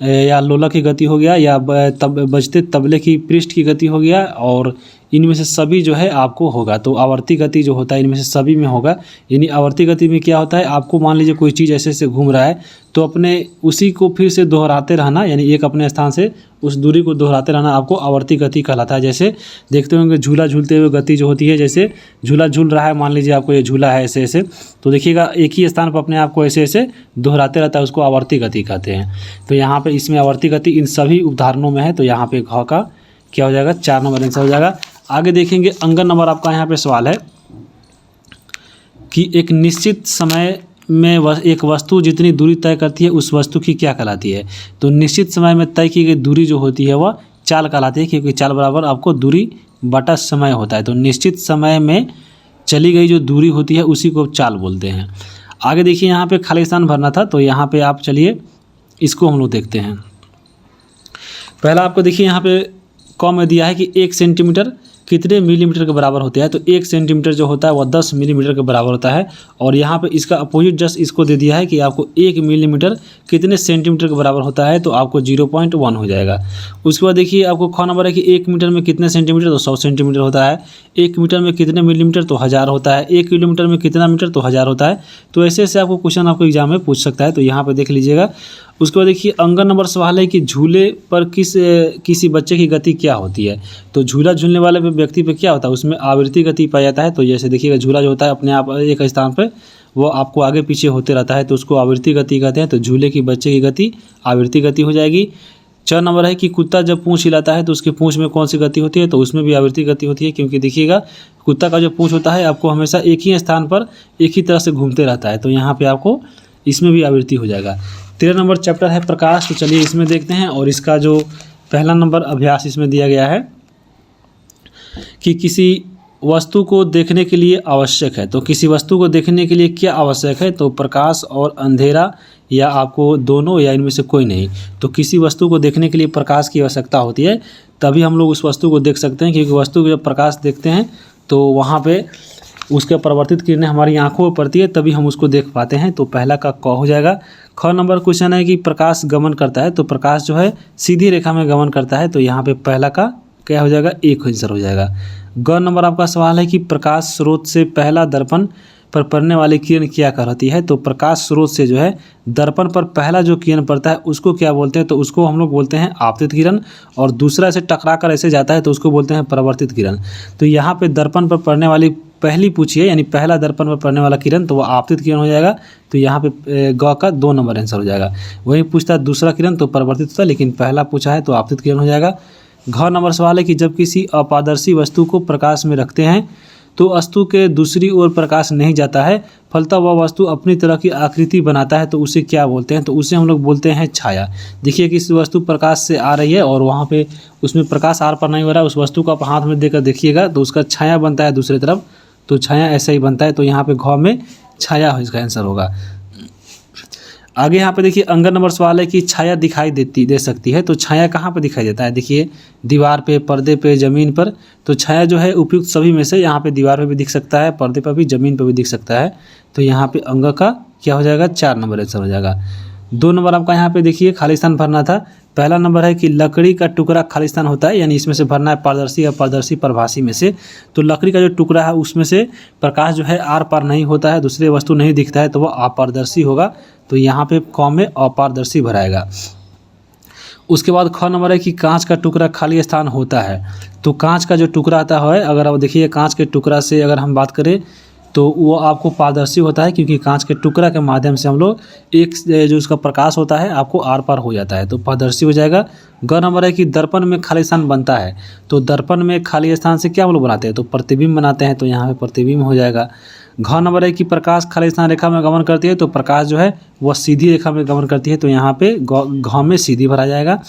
या लोला की गति हो गया, या बजते तबले की पृष्ठ की गति हो गया, और इनमें से सभी जो है आपको होगा। तो आवर्ती गति जो होता है इनमें से सभी में होगा। यानी आवर्ती गति में क्या होता है, आपको मान लीजिए कोई चीज़ ऐसे ऐसे घूम रहा है, तो अपने उसी को फिर से दोहराते रहना, यानी एक अपने स्थान से उस दूरी को दोहराते रहना आपको आवर्ती गति कहलाता है। जैसे देखते होंगे झूला झूलते हुए गति जो होती है, जैसे झूला झूल रहा है, मान लीजिए आपको ये झूला है ऐसे ऐसे, तो देखिएगा एक ही स्थान पर अपने आप को ऐसे ऐसे दोहराते रहता है, उसको आवर्ती गति कहते हैं। तो यहाँ पे इसमें आवर्ती गति इन सभी उदाहरणों में है। तो यहाँ पे घ का क्या हो जाएगा? 4 नंबर आंसर हो जाएगा। आगे देखेंगे, अंगन नंबर आपका यहाँ पे सवाल है कि एक निश्चित समय में एक वस्तु जितनी दूरी तय करती है उस वस्तु की क्या कहलाती है? तो निश्चित समय में तय की गई दूरी जो होती है वह चाल कहलाती है, क्योंकि चाल बराबर आपको दूरी बटा समय होता है। तो निश्चित समय में चली गई जो दूरी होती है उसी को चाल बोलते हैं। आगे देखिए यहाँ पे खाली स्थान भरना था, तो यहाँ पे आप चलिए इसको हम लोग देखते हैं। पहला आपको देखिए यहाँ पे क में दिया है कि 1 सेंटीमीटर कितने मिलीमीटर के बराबर होते हैं। तो 1 सेंटीमीटर जो होता है वह 10 मिलीमीटर के बराबर होता है। और यहाँ पे इसका अपोजिट जस्ट इसको दे दिया है कि आपको 1 मिलीमीटर कितने सेंटीमीटर के बराबर होता है, तो आपको 0.1 हो जाएगा। उसके बाद देखिए आपको ख नंबर है कि 1 मीटर में कितने सेंटीमीटर, तो 100 सेंटीमीटर होता है। 1 मीटर में कितने मिलीमीटर, तो 1000 होता है। 1 किलोमीटर में कितना मीटर, तो 1000 होता है। तो ऐसे ऐसे आपको क्वेश्चन आपको एग्जाम में पूछ सकता है, तो यहाँ पर देख लीजिएगा। उसके बाद देखिए अंगन नंबर सवाल है कि झूले पर किसी बच्चे की गति क्या होती है। तो झूला झूलने वाले व्यक्ति पे क्या होता है, उसमें आवृत्ति गति पाया जाता है। तो जैसे देखिएगा झूला जो होता है अपने आप एक स्थान पे वो आपको आगे पीछे होते रहता है, तो उसको आवृत्ति गति कहते हैं। तो झूले की बच्चे की गति आवृत्ति गति हो जाएगी। 4 नंबर है कि कुत्ता जब पूँछ हिलाता है तो उसकी पूँछ में कौन सी गति होती है, तो उसमें भी आवृत्ति गति होती है, क्योंकि देखिएगा कुत्ता का जो पूँछ होता है आपको हमेशा एक ही स्थान पर एक ही तरह से घूमते रहता है। तो यहाँ पर आपको इसमें भी आवृत्ति हो जाएगा। 13 नंबर चैप्टर है प्रकाश। तो चलिए इसमें देखते हैं, और इसका जो पहला नंबर अभ्यास इसमें दिया गया है कि किसी वस्तु को देखने के लिए आवश्यक है। तो किसी वस्तु को देखने के लिए क्या आवश्यक है, तो प्रकाश और अंधेरा, या आपको दोनों, या इनमें से कोई नहीं। तो किसी वस्तु को देखने के लिए प्रकाश की आवश्यकता होती है, तभी हम लोग उस वस्तु को देख सकते हैं, क्योंकि वस्तु को जब प्रकाश देखते हैं तो वहाँ पे उसके परिवर्तित किरणें हमारी आंखों पर पड़ती है, तभी हम उसको देख पाते हैं। तो पहला का क हो जाएगा। ख नंबर क्वेश्चन है कि प्रकाश गमन करता है। तो प्रकाश जो है सीधी रेखा में गमन करता है, तो यहाँ पे पहला का क्या हो जाएगा? 1 आंसर हो जाएगा। ग नंबर आपका सवाल है कि प्रकाश स्रोत से पहला दर्पण पर पड़ने वाली किरण क्या कहलाती है। तो प्रकाश स्रोत से जो है दर्पण पर पहला जो किरण पड़ता है उसको क्या बोलते हैं, तो उसको हम लोग बोलते हैं आपतित किरण, और दूसरा से टकरा कर ऐसे जाता है तो उसको बोलते हैं परावर्तित किरण। तो यहाँ पे दर्पण पर पड़ने वाली पहली पूछी है, यानी पहला दर्पण पर पड़ने वाला किरण, तो वह आपतित किरण हो जाएगा। तो यहाँ पे ग का 2 नंबर आंसर हो जाएगा। वही पूछता है दूसरा किरण तो परावर्तित होता है, लेकिन पहला पूछा है तो आपतित किरण हो जाएगा। घ नंबर सवाल है कि जब किसी अपारदर्शी वस्तु को प्रकाश में रखते हैं तो वस्तु के दूसरी ओर प्रकाश नहीं जाता है, फलतः वह वस्तु अपनी तरह की आकृति बनाता है, तो उसे क्या बोलते हैं? तो उसे हम लोग बोलते हैं छाया। देखिए कि इस वस्तु प्रकाश से आ रही है और वहाँ पे उसमें प्रकाश आर पार नहीं हो रहा है, उस वस्तु को आप हाथ में देकर देखिएगा तो उसका छाया बनता है दूसरी तरफ, तो छाया ऐसा ही बनता है। तो यहाँ पे घ में छाया हो, इसका आंसर होगा। आगे यहाँ पे देखिए अंगन नंबर सवाल है कि छाया दिखाई दे सकती है, तो छाया कहाँ पे दिखाई देता है? देखिए दीवार पे, पर्दे पे, ज़मीन पर। तो छाया जो है उपयुक्त सभी में से यहाँ पे दीवार पे भी दिख सकता है, पर्दे पर भी, ज़मीन पर भी दिख सकता है। तो यहाँ पे अंग का क्या हो जाएगा? 4 नंबर आंसर हो जाएगा। 2 नंबर आपका यहाँ पे देखिए खाली स्थान भरना था। पहला नंबर है कि लकड़ी का टुकड़ा खाली स्थान होता है, यानी इसमें से भरना है पारदर्शी या पारदर्शी प्रभासी में से। तो लकड़ी का जो टुकड़ा है उसमें से प्रकाश जो है आर पार नहीं होता है, दूसरे वस्तु नहीं दिखता है, तो वह अपारदर्शी होगा। तो यहाँ पे क में अपारदर्शी भराएगा। उसके बाद ख नंबर है कि कांच का टुकड़ा खाली स्थान होता है। तो कांच का जो टुकड़ा आता है, अगर आप देखिए कांच के टुकड़ा से अगर हम बात करें तो वो आपको पारदर्शी होता है, क्योंकि कांच के टुकड़ा के माध्यम से हम लोग एक जो उसका प्रकाश होता है आपको आर पार हो जाता है, तो पारदर्शी हो जाएगा। ग नंबर है कि दर्पण में खाली स्थान बनता है। तो दर्पण में खाली स्थान से क्या हम लोग बनाते हैं? तो प्रतिबिंब बनाते हैं, तो यहाँ पे प्रतिबिंब हो जाएगा। घ नंबर है कि प्रकाश खाली स्थान रेखा में गमन करती है। तो प्रकाश जो है वह सीधी रेखा में गमन करती है, तो यहाँ पे घ में सीधी भरा जाएगा।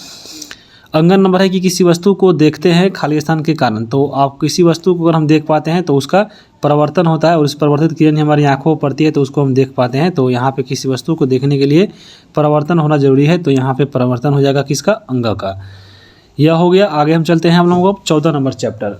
अंगन नंबर है कि किसी वस्तु को देखते हैं खाली स्थान के कारण। तो आप किसी वस्तु को अगर हम देख पाते हैं तो उसका परावर्तन होता है, और उस परावर्तित किरण हमारी आंखों पर पड़ती है तो उसको हम देख पाते हैं। तो यहाँ पे किसी वस्तु को देखने के लिए परावर्तन होना जरूरी है, तो यहाँ पे परावर्तन हो जाएगा किसका? अंग का। यह हो गया। आगे हम चलते हैं हम लोगों को 14 नंबर चैप्टर।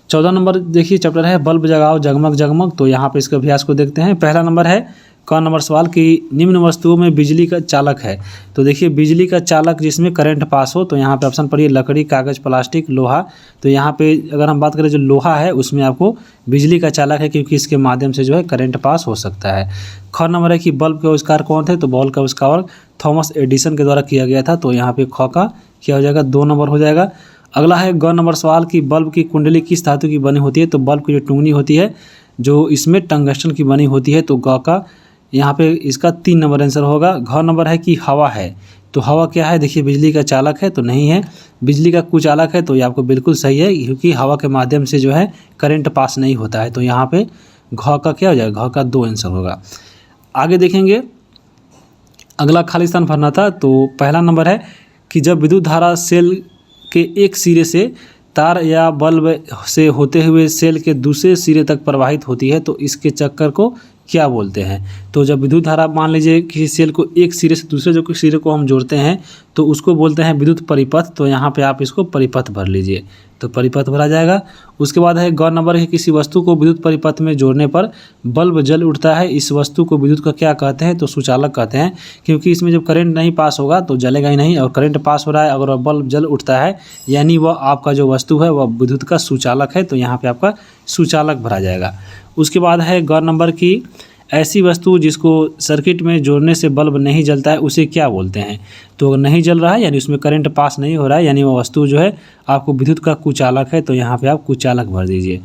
14 नंबर देखिए चैप्टर है बल्ब जगाओ जगमग जगमग। तो यहाँ पे इसके अभ्यास को देखते हैं। पहला नंबर है क नंबर सवाल कि निम्न वस्तुओं में बिजली का चालक है। तो देखिए बिजली का चालक जिसमें करंट पास हो, तो यहाँ पे ऑप्शन पढ़िए लकड़ी, कागज, प्लास्टिक, लोहा। तो यहाँ पे अगर हम बात करें जो लोहा है उसमें आपको बिजली का चालक है, क्योंकि इसके माध्यम से जो है करंट पास हो सकता है। ख नंबर है कि बल्ब के आविष्कार कौन थे? तो बल्ब का आविष्कार थॉमस एडिसन के द्वारा किया गया था। तो यहाँ पे ख का क्या हो जाएगा? 2 नंबर हो जाएगा। अगला है ग नंबर सवाल कि बल्ब की कुंडली किस धातु की बनी होती है? तो बल्ब की जो टुंगनी होती है जो इसमें टंगस्टन की बनी होती है। तो ग का यहाँ पे इसका 3 नंबर आंसर होगा। घ नंबर है कि हवा है। तो हवा क्या है? देखिए बिजली का चालक है, तो नहीं है। बिजली का कुचालक है, तो ये आपको बिल्कुल सही है, क्योंकि हवा के माध्यम से जो है करंट पास नहीं होता है। तो यहाँ पे घ का क्या हो जाएगा? घ का 2 आंसर होगा। आगे देखेंगे अगला खाली स्थान भरना था। तो पहला नंबर है कि जब विद्युत धारा सेल के एक सिरे से तार या बल्ब से होते हुए सेल के दूसरे सिरे तक प्रवाहित होती है, तो इसके चक्कर को क्या बोलते हैं? तो जब विद्युत धारा मान लीजिए किसी सेल को एक सिरे से दूसरे जो सिरे को हम जोड़ते हैं तो उसको बोलते हैं विद्युत परिपथ। तो यहाँ पे आप इसको परिपथ भर लीजिए, तो परिपथ भरा जाएगा। उसके बाद है ग नंबर है किसी वस्तु को विद्युत परिपथ में जोड़ने पर बल्ब जल उठता है, इस वस्तु को विद्युत का क्या कहते हैं? तो सुचालक कहते हैं, क्योंकि इसमें जब करंट नहीं पास होगा तो जलेगा ही नहीं, और करंट पास हो रहा है अगर बल्ब जल उठता है यानी वह आपका जो वस्तु है वह विद्युत का सुचालक है। तो यहाँ पे आपका सुचालक भरा जाएगा। उसके बाद है ग नंबर की ऐसी वस्तु जिसको सर्किट में जोड़ने से बल्ब नहीं जलता है उसे क्या बोलते हैं? तो अगर नहीं जल रहा है यानी उसमें करंट पास नहीं हो रहा है, यानी वह वस्तु जो है आपको विद्युत का कुचालक है। तो यहाँ पे आप कुचालक भर दीजिए।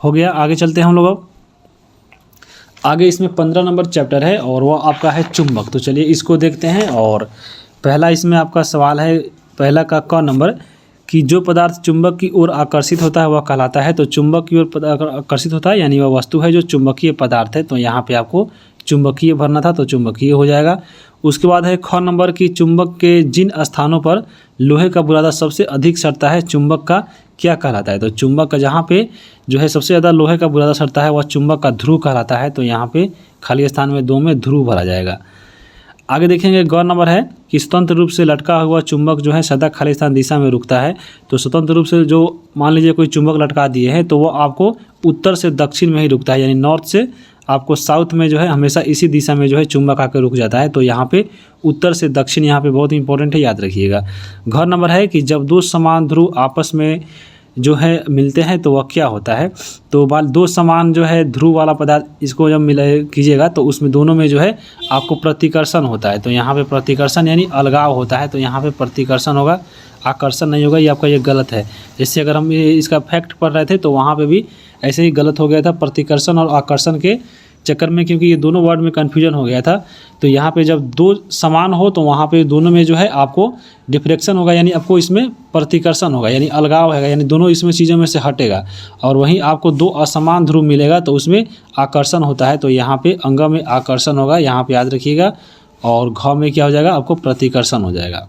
हो गया। आगे चलते हैं हम लोग। आगे इसमें 15 नंबर चैप्टर है और वह आपका है चुंबक। तो चलिए इसको देखते हैं। और पहला इसमें आपका सवाल है पहला का क नंबर कि जो पदार्थ चुंबक की ओर आकर्षित होता है वह कहलाता है। तो चुंबक की ओर आकर्षित होता है यानी वह वस्तु है जो चुंबकीय पदार्थ है। तो यहाँ पे आपको चुंबकीय भरना था, तो चुंबकीय हो जाएगा। उसके बाद है ख नंबर की चुंबक के जिन स्थानों पर लोहे का बुरादा सबसे अधिक सड़ता है चुंबक का क्या कहलाता है? तो चुंबक का जहाँ पे जो है सबसे ज़्यादा लोहे का बुरादा सड़ता है वह चुंबक का ध्रुव कहलाता है। तो यहाँ पे खाली स्थान में 2 में ध्रुव भरा जाएगा। आगे देखेंगे ग नंबर है कि स्वतंत्र रूप से लटका हुआ चुंबक जो है सदा खाली स्थान दिशा में रुकता है। तो स्वतंत्र रूप से जो मान लीजिए कोई चुंबक लटका दिए हैं तो वो आपको उत्तर से दक्षिण में ही रुकता है, यानी नॉर्थ से आपको साउथ में जो है हमेशा इसी दिशा में जो है चुंबक आकर रुक जाता है। तो यहाँ पे उत्तर से दक्षिण यहाँ पे बहुत इंपॉर्टेंट है, याद रखिएगा। घ नंबर है कि जब 2 समान ध्रुव आपस में जो है मिलते हैं तो वह क्या होता है? तो 2 समान जो है ध्रुव वाला पदार्थ इसको जब मिले कीजिएगा तो उसमें दोनों में जो है आपको प्रतिकर्षण होता है। तो यहाँ पे प्रतिकर्षण यानी अलगाव होता है। तो यहाँ पे प्रतिकर्षण होगा, आकर्षण नहीं होगा। ये आपका ये गलत है। जैसे अगर हम इसका फैक्ट पढ़ रहे थे तो वहाँ पे भी ऐसे ही गलत हो गया था। प्रतिकर्षण और आकर्षण के चक्कर में, क्योंकि ये दोनों वर्ड में कन्फ्यूजन हो गया था। तो यहाँ पे जब दो समान हो तो वहाँ पे दोनों में जो है आपको डिफ्रेक्शन होगा, यानी आपको इसमें प्रतिकर्षण होगा, यानी अलगाव है, यानी दोनों इसमें चीज़ों में से हटेगा। और वहीं आपको दो असमान ध्रुव मिलेगा तो उसमें आकर्षण होता है। तो यहाँ पे अंग में आकर्षण होगा, यहाँ पे याद रखिएगा। और घ में क्या हो जाएगा, आपको प्रतिकर्षण हो जाएगा।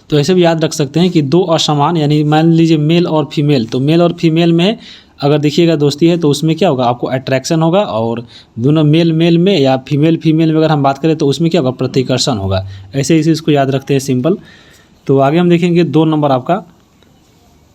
तो ऐसे भी याद रख सकते हैं कि दो असमान, यानी मान लीजिए मेल और फीमेल, तो मेल और फीमेल में अगर देखिएगा दोस्ती है तो उसमें क्या होगा, आपको अट्रैक्शन होगा। और दोनों मेल मेल में या फीमेल फीमेल में अगर हम बात करें तो उसमें क्या होगा, प्रतिकर्षण होगा। ऐसे इसे इसको याद रखते हैं सिंपल। तो आगे हम देखेंगे 2 नंबर आपका।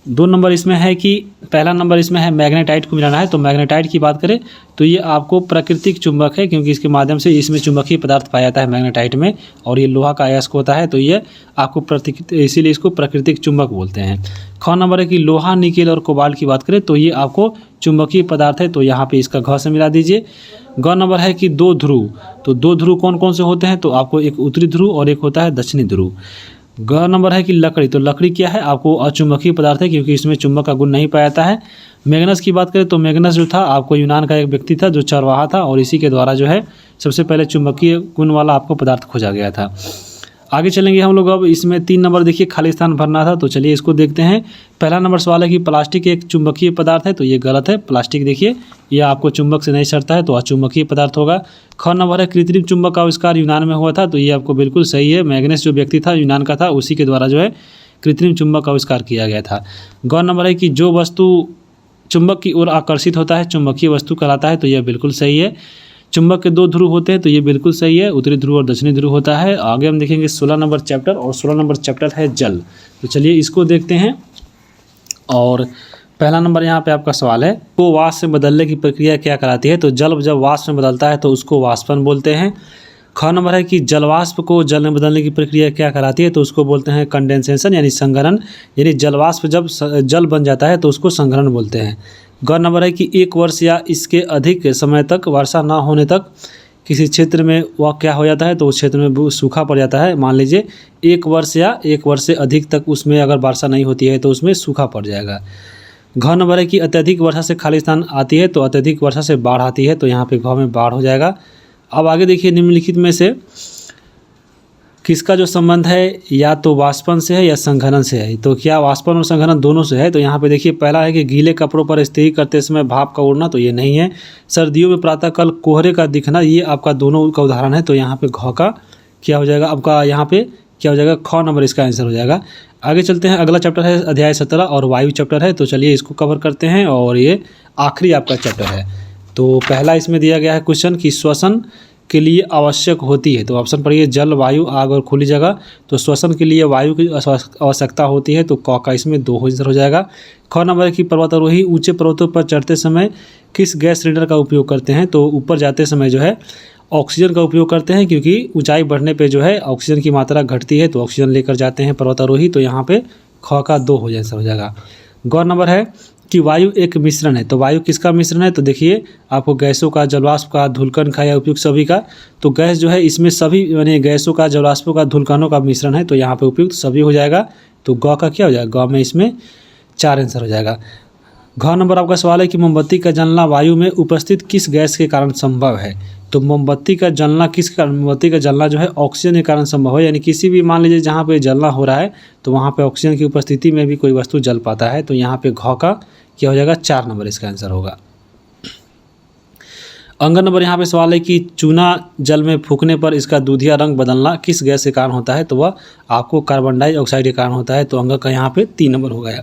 2 नंबर इसमें है कि पहला नंबर इसमें है मैग्नेटाइट को मिलाना है। तो मैग्नेटाइट की बात करें तो ये आपको प्राकृतिक चुंबक है, क्योंकि इसके माध्यम से इसमें चुंबकीय पदार्थ पाया जाता है मैग्नेटाइट में, और ये लोहा का अयस्क होता है। तो ये आपको इसीलिए इसको प्राकृतिक चुंबक बोलते हैं। ख नंबर है कि लोहा, निकेल और कोबाल्ट की बात करें तो ये आपको चुंबकीय पदार्थ है। तो यहाँ पे इसका घ से मिला दीजिए। ग नंबर है कि 2 ध्रुव। तो 2 ध्रुव कौन कौन से होते हैं, तो आपको एक उत्तरी ध्रुव और एक होता है दक्षिणी ध्रुव। ग नंबर है कि लकड़ी। तो लकड़ी क्या है, आपको अचुंबकीय पदार्थ है, क्योंकि इसमें चुंबक का गुण नहीं पाया जाता है। मैग्नस की बात करें तो मैग्नस जो था आपको यूनान का एक व्यक्ति था जो चरवाहा था, और इसी के द्वारा जो है सबसे पहले चुंबकीय गुण वाला आपको पदार्थ खोजा गया था। आगे चलेंगे हम लोग। अब इसमें 3 नंबर देखिए, खाली स्थान भरना था। तो चलिए इसको देखते हैं। पहला नंबर सवाल है कि प्लास्टिक एक चुंबकीय पदार्थ है। तो ये गलत है। प्लास्टिक देखिए ये आपको चुंबक से नहीं सटता है, तो अचुंबकीय पदार्थ होगा। ख नंबर है कृत्रिम चुंबक का आविष्कार यूनान में हुआ था। तो ये आपको बिल्कुल सही है। मैग्नस जो व्यक्ति था यूनान का था, उसी के द्वारा जो है कृत्रिम चुंबक का आविष्कार किया गया था। ग नंबर है कि जो वस्तु चुंबक की ओर आकर्षित होता है चुंबकीय वस्तु कहलाता है। तो यह बिल्कुल सही है। चुंबक के 2 ध्रुव होते हैं, तो ये बिल्कुल सही है। उत्तरी ध्रुव और दक्षिणी ध्रुव होता है। आगे हम देखेंगे 16 नंबर चैप्टर, और 16 नंबर चैप्टर है जल। तो चलिए इसको देखते हैं। और पहला नंबर यहाँ पे आपका सवाल है, को वाष्प में बदलने की प्रक्रिया क्या कहलाती है। तो जल जब वाष्प में बदलता है तो उसको वाष्पन बोलते हैं। ख नंबर है कि जलवाष्प को जल में बदलने की प्रक्रिया क्या कहलाती है। तो उसको बोलते हैं कंडेंसेशन, यानी संघनन। यानी जलवाष्प जब जल बन जाता है तो उसको संघनन बोलते हैं। ग नंबर है कि 1 वर्ष या इसके अधिक समय तक वर्षा ना होने तक किसी क्षेत्र में वह क्या हो जाता है, तो उस क्षेत्र में सूखा पड़ जाता है। मान लीजिए 1 वर्ष या 1 वर्ष से अधिक तक उसमें अगर वर्षा नहीं होती है तो उसमें सूखा पड़ जाएगा। घ नंबर है कि अत्यधिक वर्षा से खाली स्थान आती है। तो अत्यधिक वर्षा से बाढ़ आती है। तो यहाँ पे घ में बाढ़ हो जाएगा। अब आगे देखिए, निम्नलिखित में से किसका जो संबंध है, या तो वाष्पन से है या संघनन से है। तो क्या वाष्पन और संघनन दोनों से है। तो यहाँ पे देखिए, पहला है कि गीले कपड़ों पर इस्त्री करते समय भाप का उड़ना। तो ये नहीं है। सर्दियों में प्रातःकाल कोहरे का दिखना, ये आपका दोनों का उदाहरण है। तो यहाँ पे घ का क्या हो जाएगा, आपका यहाँ पे क्या हो जाएगा, ख नंबर इसका आंसर हो जाएगा। आगे चलते हैं। अगला चैप्टर है अध्याय 17 और वायु चैप्टर है। तो चलिए इसको कवर करते हैं, और ये आखिरी आपका चैप्टर है। तो पहला इसमें दिया गया है क्वेश्चन कि श्वसन के लिए आवश्यक होती है। तो ऑप्शन पढ़िए, जल, वायु, आग और खुली जगह। तो श्वसन के लिए वायु की आवश्यकता होती है। तो क का इसमें 2 आंसर हो जाएगा। ख नंबर है कि पर्वतारोही ऊंचे पर्वतों पर चढ़ते समय किस गैस सिलेंडर का उपयोग करते हैं। तो ऊपर जाते समय जो है ऑक्सीजन का उपयोग करते हैं, क्योंकि ऊंचाई बढ़ने पे जो है ऑक्सीजन की मात्रा घटती है, तो ऑक्सीजन लेकर जाते हैं पर्वतारोही। तो यहाँ पे ख का 2 आंसर हो जाएगा। ग नंबर है कि वायु एक मिश्रण है। तो वायु किसका मिश्रण है। तो देखिए आपको गैसों का, जलवाष्प का, धूलकण का या उपयुक्त सभी का। तो गैस जो है इसमें सभी यानी गैसों का, जलवाष्पों का, धूलकणों का मिश्रण है। तो यहाँ पे उपयुक्त सभी हो जाएगा। तो ग का क्या हो जाएगा, ग में इसमें 4 आंसर हो जाएगा। घ नंबर आपका सवाल है कि मोमबत्ती का जलना वायु में उपस्थित किस गैस के कारण संभव है। तो मोमबत्ती का जलना किस कारण, मोमबत्ती का जलना जो है ऑक्सीजन के कारण संभव है। यानी किसी भी मान लीजिए जहाँ पे जलना हो रहा है तो वहाँ पे ऑक्सीजन की उपस्थिति में भी कोई वस्तु जल पाता है। तो यहाँ पे घ का क्या हो जाएगा, 4 नंबर इसका आंसर होगा। अंग नंबर यहाँ पे सवाल है कि चूना जल में फूकने पर इसका दूधिया रंग बदलना किस गैस के कारण होता है। तो वह आपको कार्बन डाइऑक्साइड के कारण होता है। तो अंग का यहाँ पे 3 नंबर हो गया।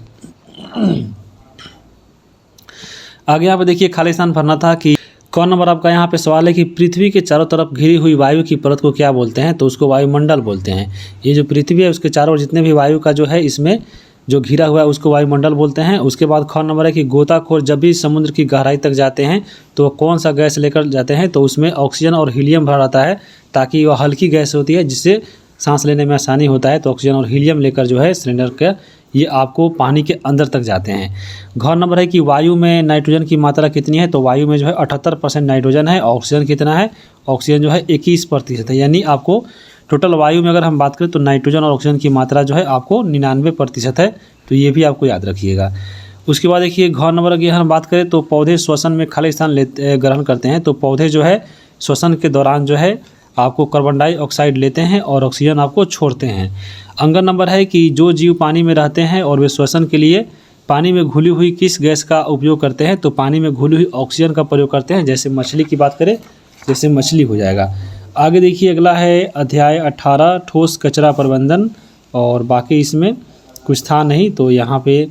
आगे यहाँ पे देखिए, खाली स्थान भरना था कि क नंबर आपका यहाँ पे सवाल है कि पृथ्वी के चारों तरफ घिरी हुई वायु की परत को क्या बोलते हैं। तो उसको वायुमंडल बोलते हैं। ये जो पृथ्वी है उसके चारों ओर जितने भी वायु का जो है इसमें जो घिरा हुआ है उसको वायुमंडल बोलते हैं। उसके बाद ख नंबर है कि गोताखोर जब भी समुद्र की गहराई तक जाते हैं तो कौन सा गैस लेकर जाते हैं। तो उसमें ऑक्सीजन और हीलियम भरा रहता है, ताकि वह हल्की गैस होती है जिससे सांस लेने में आसानी होता है। तो ऑक्सीजन और हीलियम लेकर जो है सिलेंडर का ये आपको पानी के अंदर तक जाते हैं। घ नंबर है कि वायु में नाइट्रोजन की मात्रा कितनी है। तो वायु में जो है 78% नाइट्रोजन है। ऑक्सीजन कितना है, ऑक्सीजन जो है 21% है। यानी आपको टोटल वायु में अगर हम बात करें तो नाइट्रोजन और ऑक्सीजन की मात्रा जो है आपको 99% है। तो ये भी आपको याद रखिएगा। उसके बाद देखिए घ नंबर की हम बात करें तो पौधे श्वसन में खाली स्थान ग्रहण करते हैं। तो पौधे जो है श्वसन के दौरान जो है आपको कार्बन डाइऑक्साइड लेते हैं और ऑक्सीजन आपको छोड़ते हैं। अंगर नंबर है कि जो जीव पानी में रहते हैं और वे श्वसन के लिए पानी में घुली हुई किस गैस का उपयोग करते हैं, तो पानी में घुली हुई ऑक्सीजन का प्रयोग करते हैं। जैसे मछली की बात करें, जैसे मछली हो जाएगा। आगे देखिए अगला है अध्याय 18 ठोस कचरा प्रबंधन, और बाकी इसमें कुछ था नहीं, तो यहाँ पे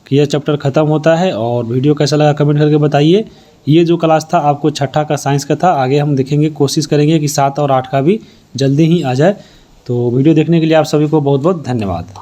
यह चैप्टर ख़त्म होता है। और वीडियो कैसा लगा कमेंट करके बताइए। ये जो क्लास था आपको छठा का साइंस का था, आगे हम देखेंगे, कोशिश करेंगे कि 7 और 8 का भी जल्दी ही आ जाए। तो वीडियो देखने के लिए आप सभी को बहुत बहुत धन्यवाद।